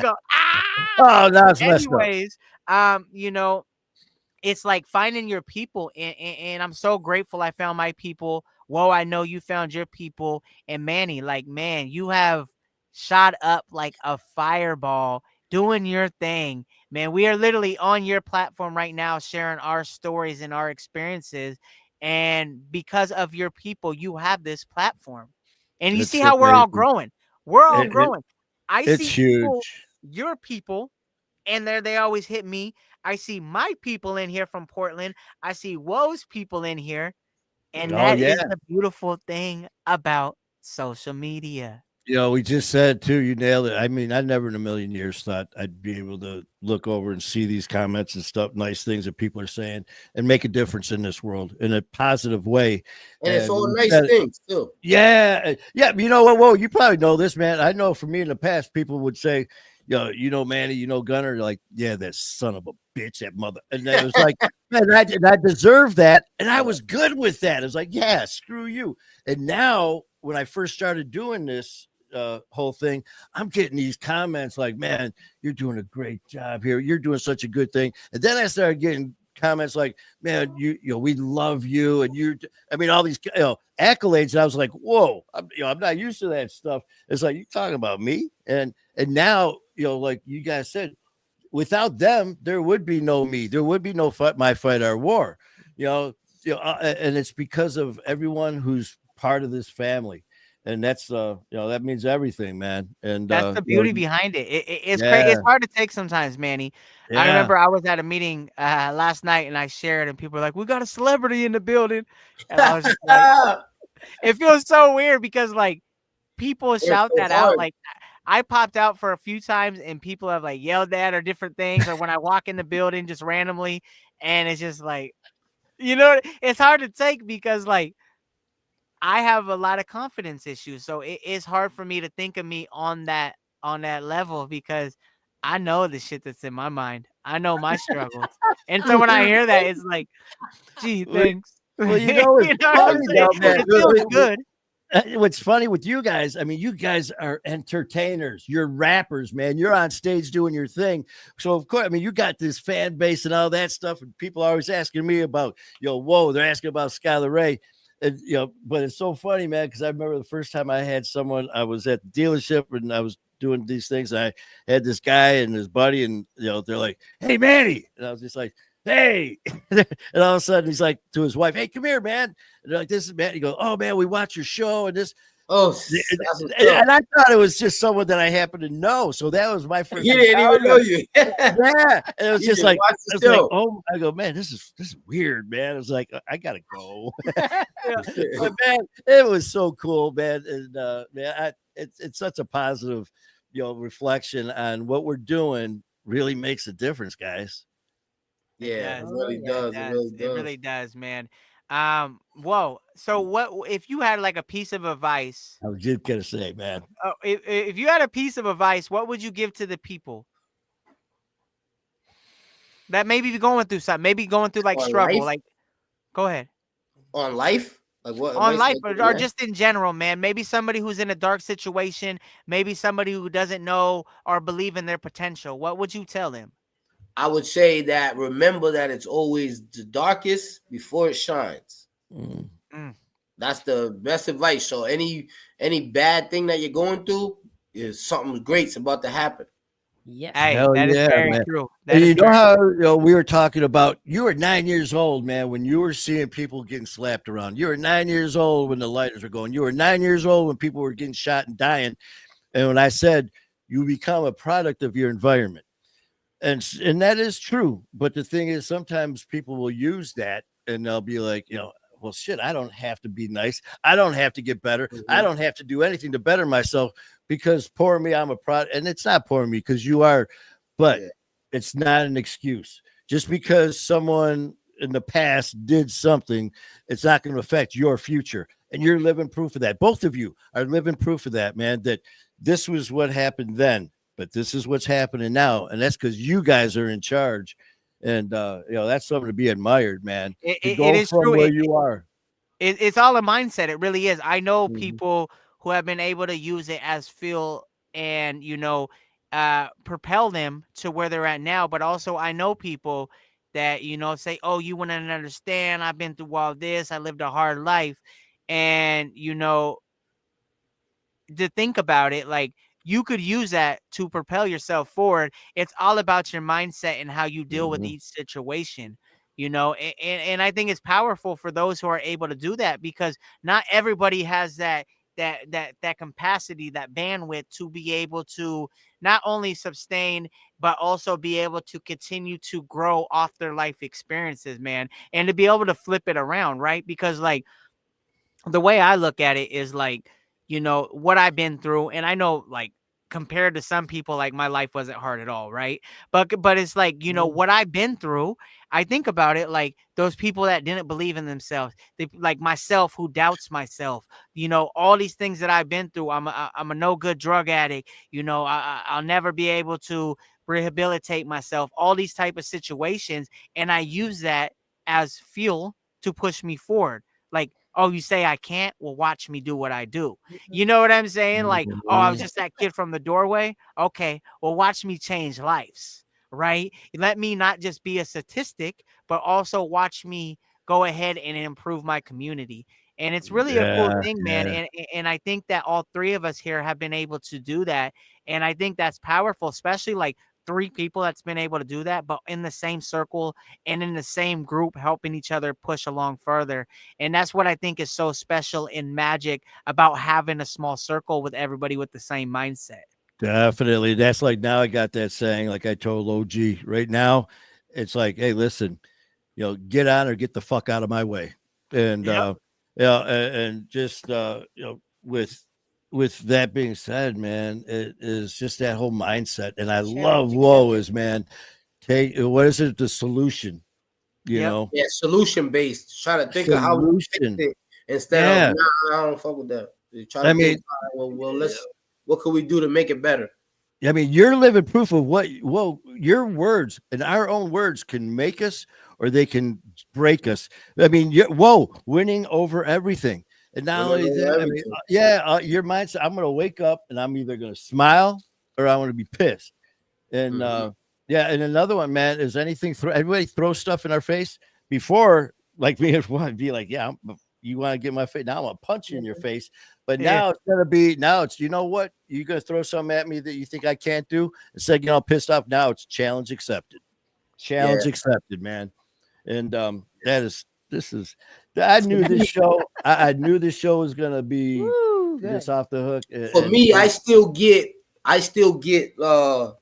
go. Ah! Oh, now it's messed up. Anyways, you know, it's like finding your people, and I'm so grateful I found my people. Whoa, I know you found your people. And Manny, like, man, you have shot up like a fireball doing your thing. Man, we are literally on your platform right now sharing our stories and our experiences. And because of your people, you have this platform. And you see It's how we're all amazing. growing. We're all It, it, growing. I it's see people, huge. your people, and they always hit me. I see my people in here from Portland. I see Woe's people in here. And Oh that yeah. is the beautiful thing about social media. You know, we just said too, you nailed it. I mean, I never in a million years thought I'd be able to look over and see these comments and stuff, nice things that people are saying, and make a difference in this world in a positive way. And it's And all you nice said, things too. yeah, yeah. You know what? Whoa, you probably know this, man. I know for me in the past, people would say, you know, Manny, you know, Gunner, like, yeah, that son of a bitch, that mother. And then it was like, man, I deserve that. And I was good with that. It was like, yeah, screw you. And now when I first started doing this whole thing, I'm getting these comments like, man, you're doing a great job here. You're doing such a good thing. And then I started getting comments like, man, you know, we love you. And I mean, all these, you know, accolades. And I was like, whoa, I'm not used to that stuff. It's like, you talking about me? And now, you know, like you guys said, without them, there would be no me. There would be no My Fight Our War. And it's because of everyone who's part of this family, and that's you know, that means everything, man. And That's the you know, beauty behind it. It's crazy. yeah, It's hard to take sometimes, Manny. I yeah, remember I was at a meeting last night and I shared, and people were like, "We got a celebrity in the building," and I was just like, it feels so weird because like people It's shout so that out. hard. Like I popped out for a few times and people have like yelled at or different things, or when I walk in the building just randomly, and it's just like, you know, it's hard to take because like I have a lot of confidence issues. So it is hard for me to think of me on that level because I know the shit that's in my mind. I know my struggles. And so when I hear that, it's like, gee, well, thanks. well, you You know, it's know what I'm funny saying? though, man. It feels good. What's funny with you guys, I mean, you guys are entertainers. You're rappers, man. You're on stage doing your thing. So, of course, I mean, you got this fan base and all that stuff. And people are always asking me about, whoa, they're asking about Skylar Ray. And, but it's so funny, man, because I remember the first time I had someone, I was at the dealership and I was doing these things. And I had this guy and his buddy, and, they're like, hey, Manny. And I was just like, hey. And all of a sudden, he's like to his wife, hey, come here, man. And they're like, this is Matt. He goes, oh man, we watch your show and this. Oh, that's what's up. And I thought it was just someone that I happened to know. So that was my first. He didn't even know you. Yeah, and it was You just just like, watched the I was like, show. oh, I go, man, this is weird, man. It's like I gotta go. Yeah. But man, it was so cool, man. And man, it's such a positive, reflection on what we're doing. Really makes a difference, guys. It Yeah, it does. really Oh, Yeah, it does. It yeah. does. really It does. really does, man. Whoa. So what if you had like a piece of advice? I was just gonna say, man. Oh, if you had a piece of advice, what would you give to the people that maybe be going through something, maybe going through like On struggle? life, Like, go ahead. on life, like what On advice would life I or, give a or man? just in general, man. Maybe somebody who's in a dark situation, maybe somebody who doesn't know or believe in their potential. What would you tell them? I would say that remember that it's always the darkest before it shines. Mm. Mm. That's the best advice. So any bad thing that you're going through is something great's about to happen. Yes. Hey, Hell that is yeah, very man. true. And That is you know very how true. we were talking about you were 9 years old, man, when you were seeing people getting slapped around. You were 9 years old when the lighters were going. You were 9 years old when people were getting shot and dying. And when I said you become a product of your environment. And that is true. But the thing is, sometimes people will use that and they'll be like, well, shit, I don't have to be nice. I don't have to get better. I Mhm. don't have to do anything to better myself because poor me, I'm a product. And it's not poor me because you are, but Yeah. it's not an excuse. Just because someone in the past did something, it's not going to affect your future. And you're living proof of that. Both of you are living proof of that, man, that this was what happened then, but this is what's happening now. And that's because you guys are in charge. And, that's something to be admired, man, to It go is from true. where you are. It's all a mindset. It really is. I know Mhm. people who have been able to use it as fuel and propel them to where they're at now. But also, I know people that say, "Oh, you wouldn't understand. I've been through all this. I lived a hard life," and to think about it, like you could use that to propel yourself forward. It's all about your mindset and how you deal with Mhm. each situation, and I think it's powerful for those who are able to do that because not everybody has that capacity, that bandwidth to be able to not only sustain but also be able to continue to grow off their life experiences, man, and to be able to flip it around, right? Because like the way I look at it is like, what I've been through. And I know like compared to some people, like my life wasn't hard at all. Right. But it's like, Mhm. what I've been through, I think about it like those people that didn't believe in themselves, they like myself who doubts myself, all these things that I've been through. I'm a no good drug addict. I'll never be able to rehabilitate myself, all these type of situations. And I use that as fuel to push me forward. Like, oh, you say I can't? Well, watch me do what I do. You know what I'm saying? Like, oh, I was Mhm. just that kid from the doorway. Okay, well, watch me change lives, right? Let me not just be a statistic, but also watch me go ahead and improve my community. And it's really a cool Yeah, thing, man. yeah. And I think that all three of us here have been able to do that. And I think that's powerful, especially like three people that's been able to do that, but in the same circle and in the same group, helping each other push along further. And that's what I think is so special in magic about having a small circle with everybody with the same mindset. Definitely. That's like now I got that saying, like I told OG right now. It's like, hey, listen, get on or get the fuck out of my way. And Yep. and just with that being said, man, it is just that whole mindset. And I love Challenge whoa accepted. is man, take what is it, the solution, you Yep. know, Yeah, solution based. Try to think of how we can fix solution. it instead of Yeah. nah, I don't fuck with that. You try I to think, mean, all right, well, let's what could we do to make it better? you're living proof of your words and our own words can make us or they can break us. I mean, winning over everything. And not Women only over that, I mean, everything. your mindset, I'm going to wake up and I'm either going to smile or I'm going to be pissed. And, Mhm. yeah. And another one, man, is everybody throw stuff in our face before, like me, would be like, yeah, you want to get my face. Now I'm going to punch you in your face. But Yeah. now it's you know what? You're going to throw something at me that you think I can't do. Instead of getting all pissed off, now it's challenge accepted. Yeah. Challenge accepted, man. And this is I knew this show. I knew this show was gonna be Woo, just good. off the hook. For me, I still get the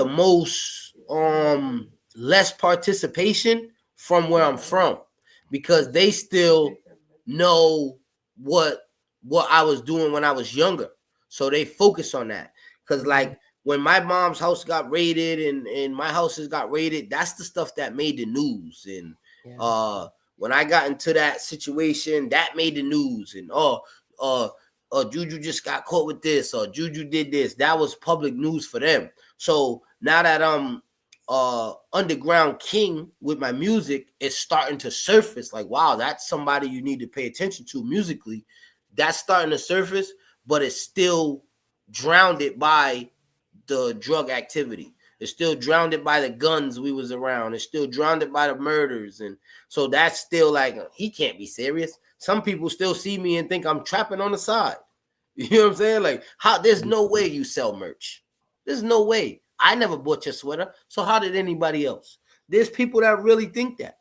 most less participation from where I'm from because they still know what what I was doing when I was younger. So they focus on that. Cause like when my mom's house got raided and my houses got raided, that's the stuff that made the news. And when I got into that situation, that made the news. And Juju just got caught with this, or Juju did this. That was public news for them. So now that underground king with my music is starting to surface, like, wow, that's somebody you need to pay attention to musically. That's starting to surface, but it's still drowned it by the drug activity. It's still drowned it by the guns we was around. It's still drowned it by the murders. And so that's still like, he can't be serious. Some people still see me and think I'm trapping on the side. You know what I'm saying? Like, there's no way you sell merch. There's no way. I never bought your sweater. So how did anybody else? There's people that really think that.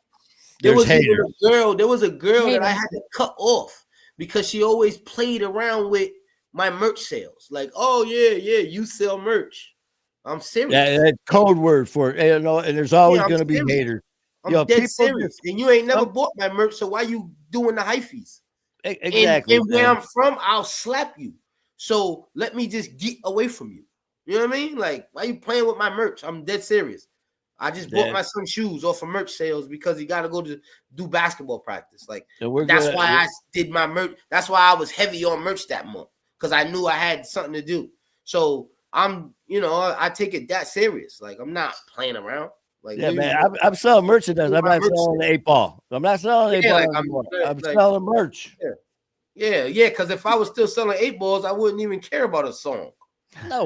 There was a girl that I had to cut off because she always played around with my merch sales. Like, oh yeah, you sell merch. I'm serious. Yeah, that code word for it. And there's always going to be haters. I'm dead serious. And you ain't never bought my merch, so why you doing the hyphies? Exactly. And where I'm from, I'll slap you. So let me just get away from you. You know what I mean? Like, why you playing with my merch? I'm dead serious. I just bought my son shoes off of merch sales because he got to go to do basketball practice. Like, that's why I did my merch. That's why I was heavy on merch that month, because I knew I had something to do. So I take it that serious. Like, I'm not playing around. Like, yeah, man, I'm selling merchandise. I'm not selling the 8-ball. I'm not selling 8-ball anymore. I'm selling merch. Yeah. Because if I was still selling 8-balls, I wouldn't even care about a song. No.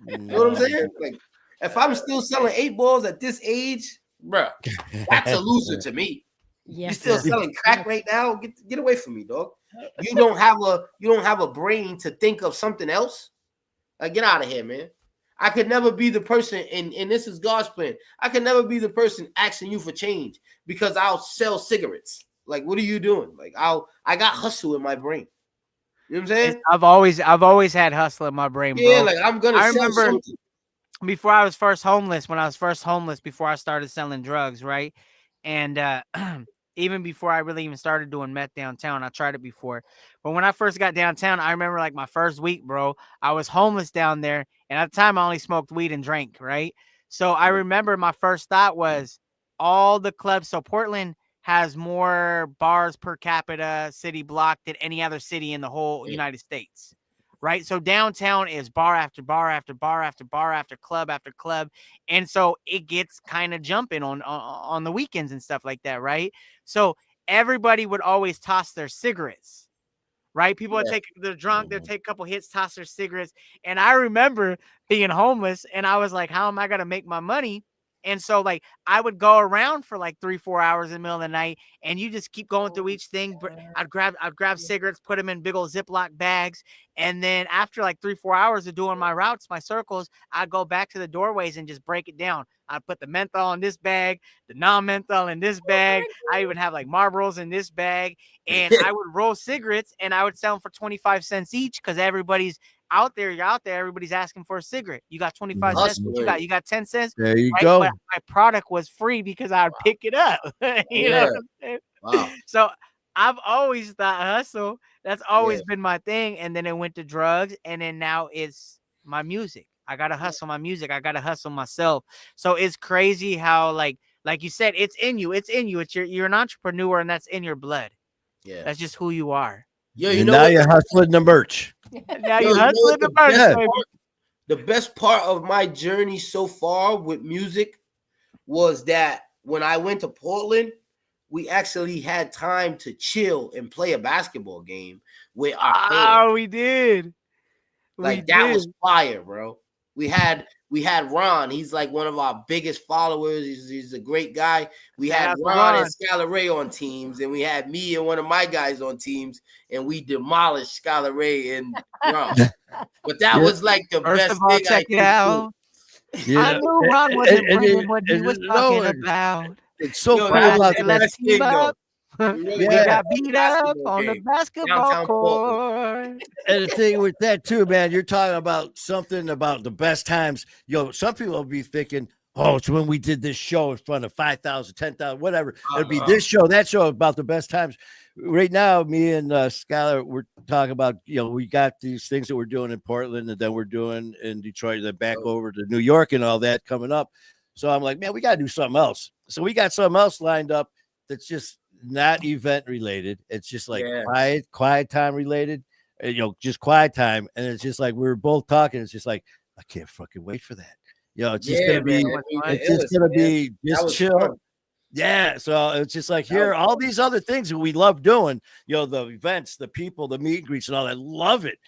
You know what I'm saying? Like, if I'm still selling 8-balls at this age, bro, that's a loser to me. Yes. You're still selling crack right now? Get away from me, dog. You don't have a brain to think of something else. Like, get out of here, man. I could never be the person, and this is God's plan. I could never be the person asking you for change because I'll sell cigarettes. Like, what are you doing? Like, I got hustle in my brain. You know what I'm saying? I've always had hustle in my brain, bro. Yeah, like, I'm gonna. I remember something. Before I was first homeless, before I started selling drugs, right? And even before I really even started doing meth downtown, I tried it before. But when I first got downtown, I remember like my first week, bro, I was homeless down there. And at the time, I only smoked weed and drank, right? So I remember my first thought was all the clubs. So Portland has more bars per capita city block than any other city in the whole United States. Right. So downtown is bar after bar after bar after bar after club. And so it gets kind of jumping on the weekends and stuff like that. Right. So everybody would always toss their cigarettes. Right. People would they're drunk. They'll take a couple hits, toss their cigarettes. And I remember being homeless and I was like, how am I going to make my money? And so, like, I would go around for like 3-4 hours in the middle of the night, and you just keep going through each thing. I'd grab cigarettes, put them in big old Ziploc bags, and then after like 3-4 hours of doing my routes, my circles, I'd go back to the doorways and just break it down. I'd put the menthol in this bag, the non-menthol in this bag. I even have like Marlboros in this bag, and I would roll cigarettes, and I would sell them for 25 cents each because everybody's out there. You're out there. Everybody's asking for a cigarette. You got 25 cents. What you got? You got 10 cents. There you go. But my product was free because I would pick it up. You know what I'm saying? Wow. So I've always thought hustle. That's always been my thing. And then it went to drugs. And then now it's my music. I got to hustle my music. I got to hustle myself. So it's crazy how, like you said, it's in you. It's in you. You're an entrepreneur, and that's in your blood. Yeah. That's just who you are. Yeah, you know now you're hustling the merch. Now you're hustling the merch. The best part of my journey so far with music was that when I went to Portland, we actually had time to chill and play a basketball game with our fans. Oh, we did. That was fire, bro. We had Ron. He's like one of our biggest followers. He's a great guy. We had Ron and Skylar Ray on teams, and we had me and one of my guys on teams, and we demolished Skylar Ray and Ron. But that was like the best thing. Check it out. I knew Ron wasn't bringing what he was talking about. It's so cool about let's team up. We got beat up on the basketball court. And the thing with that too, man, you're talking about something about the best times. Some people will be thinking, Oh, it's when we did this show in front of 5,000, 10,000, whatever. It'll be Uh-huh. this show, that show, about the best times. Right now, me and Skylar, we're talking about, we got these things that we're doing in Portland, and then we're doing in Detroit, and then back over to New York and all that coming up. So I'm like, man, we got to do something else. So we got something else lined up that's just not event related. It's just like Yeah. quiet time related, just quiet time. And it's just like we were both talking. It's just like, I can't fucking wait for that. It's just Yeah, gonna man. be, it's just gonna be That just was chill. fun. Yeah. So it's just like That here, was all fun. these other things that we love doing, the events, the people, the meet and greets, and all that. Love it.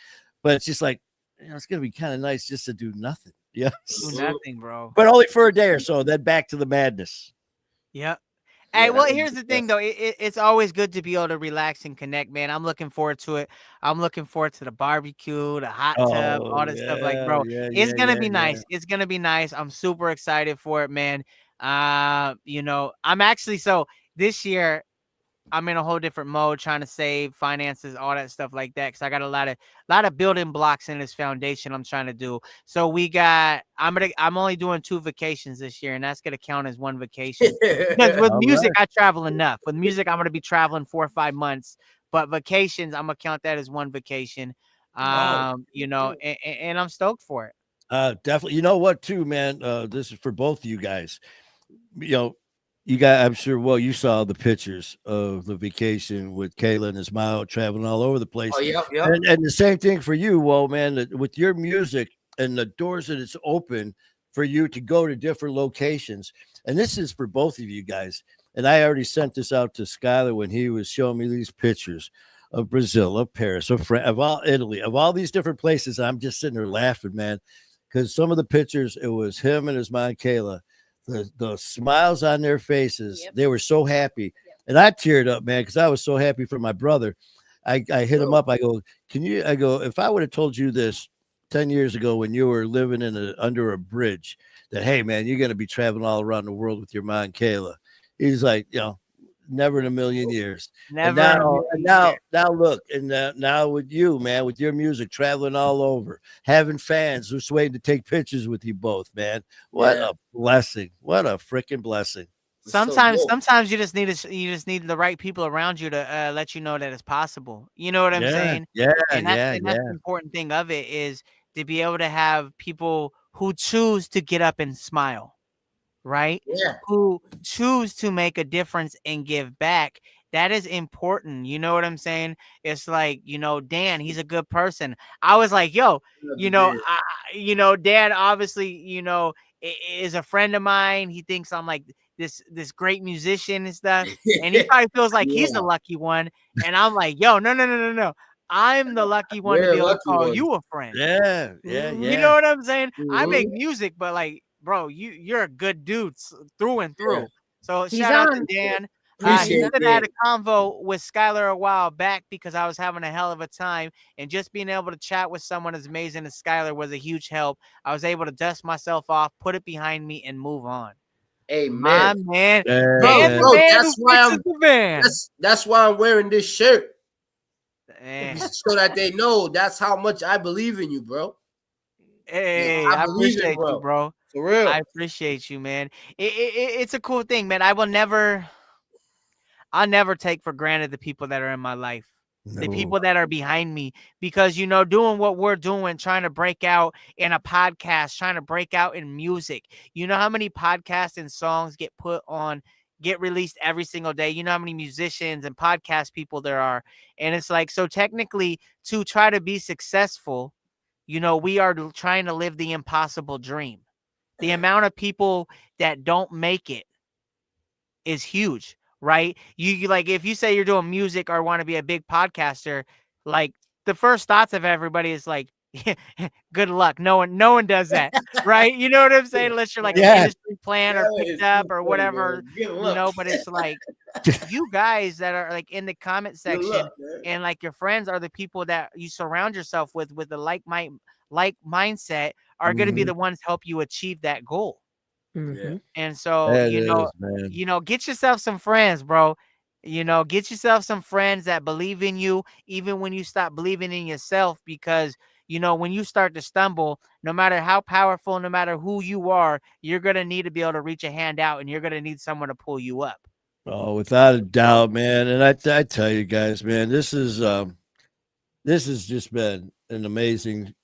But it's just like, it's gonna be kind of nice just to do nothing. Yeah. Do nothing, bro. But only for a day or so, then back to the madness. Yep. Yeah, Hey, well, that was here's the the thing, best. though. It's always good to be able to relax and connect, man. I'm looking forward to it. I'm looking forward to the barbecue, the hot tub, Oh all that stuff. Like, yeah, bro, yeah, it's yeah, gonna yeah, be yeah. nice. It's gonna be nice. I'm super excited for it, man. I'm actually this year I'm in a whole different mode, trying to save finances, all that stuff like that. Cause I got a lot of building blocks in this foundation I'm trying to do. So I'm only doing 2 vacations this year, and that's gonna count as 1 vacation. Because with All music, right. I travel enough. With music, I'm gonna be traveling 4 or 5 months. But vacations, I'm gonna count that as 1 vacation. Oh, And I'm stoked for it. definitely. You know what, too, man? This is for both of you guys. You know, you got, I'm sure, well, you saw the pictures of the vacation with Kayla and his mile traveling all over the Oh, place. yep, yep. And the same thing for you, well, man, with your music and the doors that it's open for you to go to different locations. And this is for both of you guys. And I already sent this out to Skylar when he was showing me these pictures of Brazil, of Paris, of all Italy, of all these different places. I'm just sitting there laughing, man, because some of the pictures, it was him and his mom, Kayla, the smiles on their faces. Yep. They were so happy. Yep. And I teared up, man, because I was so happy for my brother. I hit him up. I go, if I would have told you this 10 years ago when you were living under a bridge, that, hey, man, you're going to be traveling all around the world with your mom, Kayla. He's like, never in a million years. And Never in a now, and million now, years. now look, and now with you, man, with your music, traveling all over, having fans who's waiting to take pictures with you both, man. What Yeah. a blessing! What a freaking blessing! It's so dope. Sometimes you just need the right people around you to let you know that it's possible. You know what I'm Yeah, saying? yeah, And yeah, that's yeah. the important thing of it, is to be able to have people who choose to get up and smile, right? Yeah. Who choose to make a difference and give back. That is important. You know what I'm saying? It's like, Dan, he's a good person. I was like, yo, Dan obviously, is a friend of mine. He thinks I'm like this great musician and stuff. And he probably feels like he's the Yeah. lucky one. And I'm like, yo, no, no, no, no, no. I'm the lucky one to We're be able to lucky call ones. you a friend. Yeah, yeah, You yeah. know what I'm saying? I make Mhm. music, but like, bro, you're a good dude through and Yeah. through. So He's shout out to on. Dan. He Appreciate said I had that. a convo with Skylar a while back because I was having a hell of a time, and just being able to chat with someone as amazing as Skylar was a huge help. I was able to dust myself off, put it behind me, and move on. Amen. My man, Yeah, Bro, Dan, man. the bro, man who fixes the van. that's why I'm wearing this shirt. Eh, So that they know that's how much I believe in you, bro. Hey, I I believe it, appreciate you, bro. bro. For I real. appreciate you, man. It's a cool thing, man. I'll never take for granted the people that are in my life, the No. people that are behind me, because, doing what we're doing, trying to break out in a podcast, trying to break out in music. You know how many podcasts and songs get released every single day? You know how many musicians and podcast people there are. And it's like, so technically, to try to be successful, we are trying to live the impossible dream. The amount of people that don't make it is huge, right? You like, if you say you're doing music or want to be a big podcaster, like, the first thoughts of everybody is like, good luck. No one does that, right? You know what I'm saying? Unless you're like an Yeah. industry plan or That picked is up too or funny, whatever, man. Good luck. but it's like, you guys that are like in the comment Good section, luck, man. and like your friends are the people that you surround yourself with the like mindset, are going to be Mhm. the ones help you achieve that goal. Yeah. Mm-hmm. And so, That is, man. get yourself some friends, bro. Get yourself some friends that believe in you, even when you stop believing in yourself, because, you know, when you start to stumble, no matter how powerful, no matter who you are, you're going to need to be able to reach a hand out, and you're going to need someone to pull you up. Oh, without a doubt, man. And I tell you guys, man, this has just been an amazing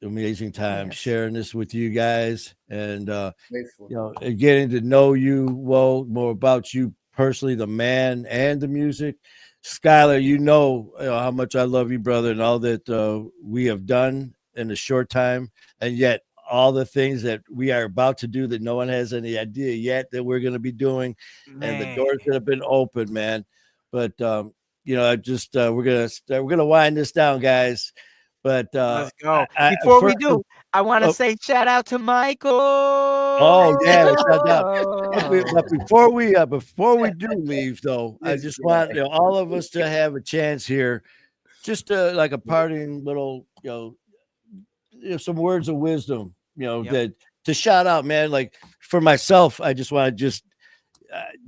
time Yes. sharing this with you guys, and Grateful. and getting to know you, more about you personally, the man and the music. Skylar, you know how much I love you, brother, and all that we have done in a short time, and yet all the things that we are about to do that no one has any idea yet that we're going to be doing, and the Man, doors that have been open, man. But I just we're gonna wind this down, guys. But let's go. I Before for, we do, I want to oh, say shout out to Michael. oh yeah, shout out. But before we do leave, though, I This just want guy. all of us to have a chance here, just like a parting little, some words of wisdom, Yep. that to shout out, man. Like for myself, I just want to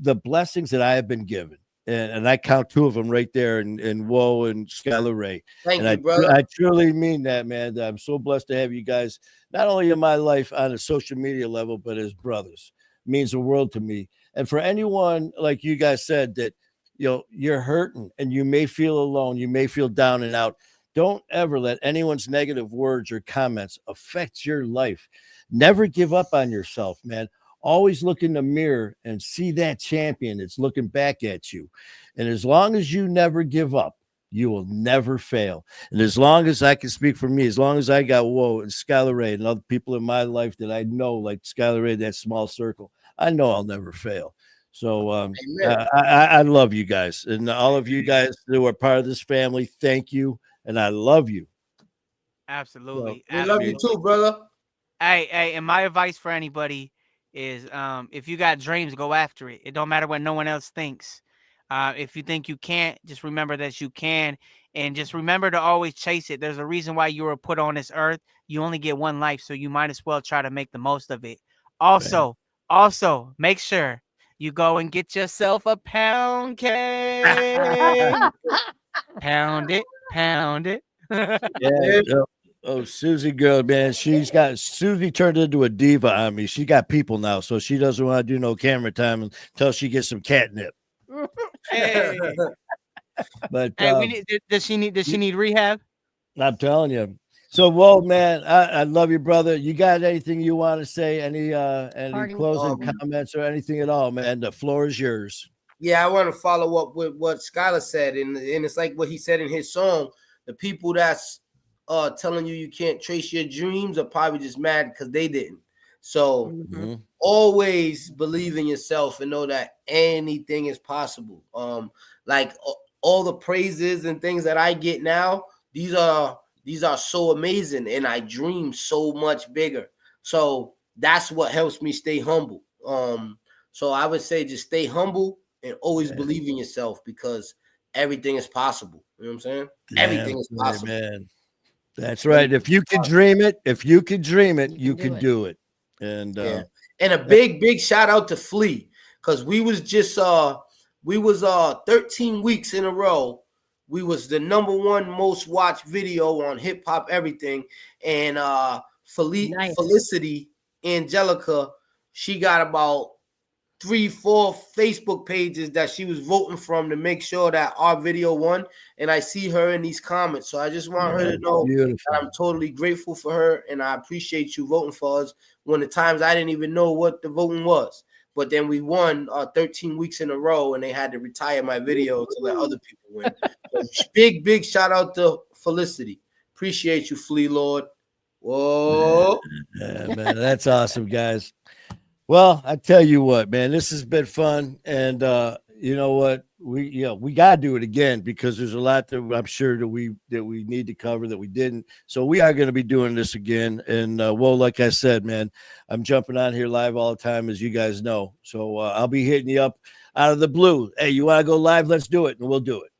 the blessings that I have been given. And I count two of them right there in Woe and Skylar Ray. Thank And you, brother. I truly mean that, man. That I'm so blessed to have you guys, not only in my life on a social media level, but as brothers. It means the world to me. And for anyone, like you guys said, that you're hurting and you may feel alone, you may feel down and out. Don't ever let anyone's negative words or comments affect your life. Never give up on yourself, man. Always look in the mirror and see that champion that's looking back at you. And as long as you never give up, you will never fail. And as long as I can speak for me, as long as I got Woe and Skylar Ray and other people in my life that I know, like Skylar Ray, that small circle, I know I'll never fail. So Amen. I love you guys, and all of you guys who are part of this family. Thank you, and I love you. So, Absolutely. We love you Absolutely. too, brother. Hey, and my advice for anybody is if you got dreams, go after it. It don't matter what no one else thinks. If you think you can't, just remember that you can, and just remember to always chase it. There's a reason why you were put on this earth. You only get one life, so you might as well try to make the most of it. man, Also, make sure you go and get yourself a pound cake. Pound it. yeah. Yeah. Oh, Susie girl, man, Susie turned into a diva on me. She got people now, so she doesn't want to do no camera time until she gets some catnip. Hey, But hey, we need. Does she need rehab? I'm telling you. So, whoa, man, I love you, brother. You got anything you want to say? Any Parting closing Um, comments or anything at all, man? The floor is yours. Yeah, I want to follow up with what Skylar said, and it's like what he said in his song. The people that's telling you can't trace your dreams are probably just mad because they didn't. So Mhm. Mhm. always believe in yourself and know that anything is possible. Like all the praises and things that I get now, these are so amazing, and I dream so much bigger. So that's what helps me stay humble. So I would say just stay humble and always Yeah. believe in yourself because everything is possible. You know what I'm saying? Damn Everything is right, possible. man. That's right. Everything If you is can possible. dream it, you You can can do it. do it. And Yeah. And a that- big shout out to Flea because we was 13 weeks in a row. We was the number one most watched video on hip hop everything. And Nice. Felicity Angelica, she got about 3, 4 Facebook pages that she was voting from to make sure that our video won. And I see her in these comments. So I just want her to that's know that beautiful. I'm totally grateful for her and I appreciate you voting for us when the times I didn't even know what the voting was. But then we won 13 weeks in a row and they had to retire my video to let other people win. So big shout out to Felicity. Appreciate you, Flea Lord. Whoa. Yeah, man, that's awesome, guys. Well, I tell you what, man, this has been fun, and you know what, we gotta do it again because there's a lot that I'm sure that we need to cover that we didn't. So we are going to be doing this again, and well, like I said, man, I'm jumping on here live all the time, as you guys know. So I'll be hitting you up out of the blue. Hey, you want to go live? Let's do it, and we'll do it.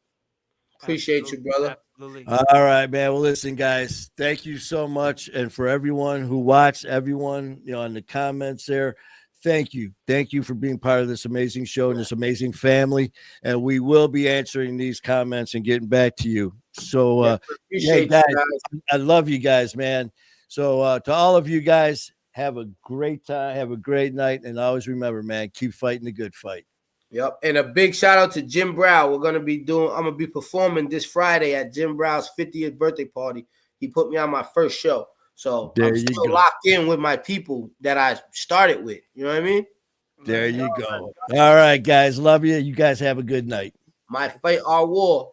Appreciate you, brother. Absolutely. All right, man. Well, listen, guys, thank you so much. And for everyone who watched, everyone, in the comments there, thank you. Thank you for being part of this amazing show and this amazing family. And we will be answering these comments and getting back to you. So, hey, Appreciate guys, you guys. I love you guys, man. So, to all of you guys, have a great time. Have a great night. And always remember, man, keep fighting the good fight. Yep. And a big shout out to Jim Brown. I'm gonna be performing this Friday at Jim Brown's 50th birthday party. He put me on my first show. So There I'm you still go. locked in with my people that I started with. You know what I mean? There you go. All right, guys. Love you. You guys have a good night. My fight, our war.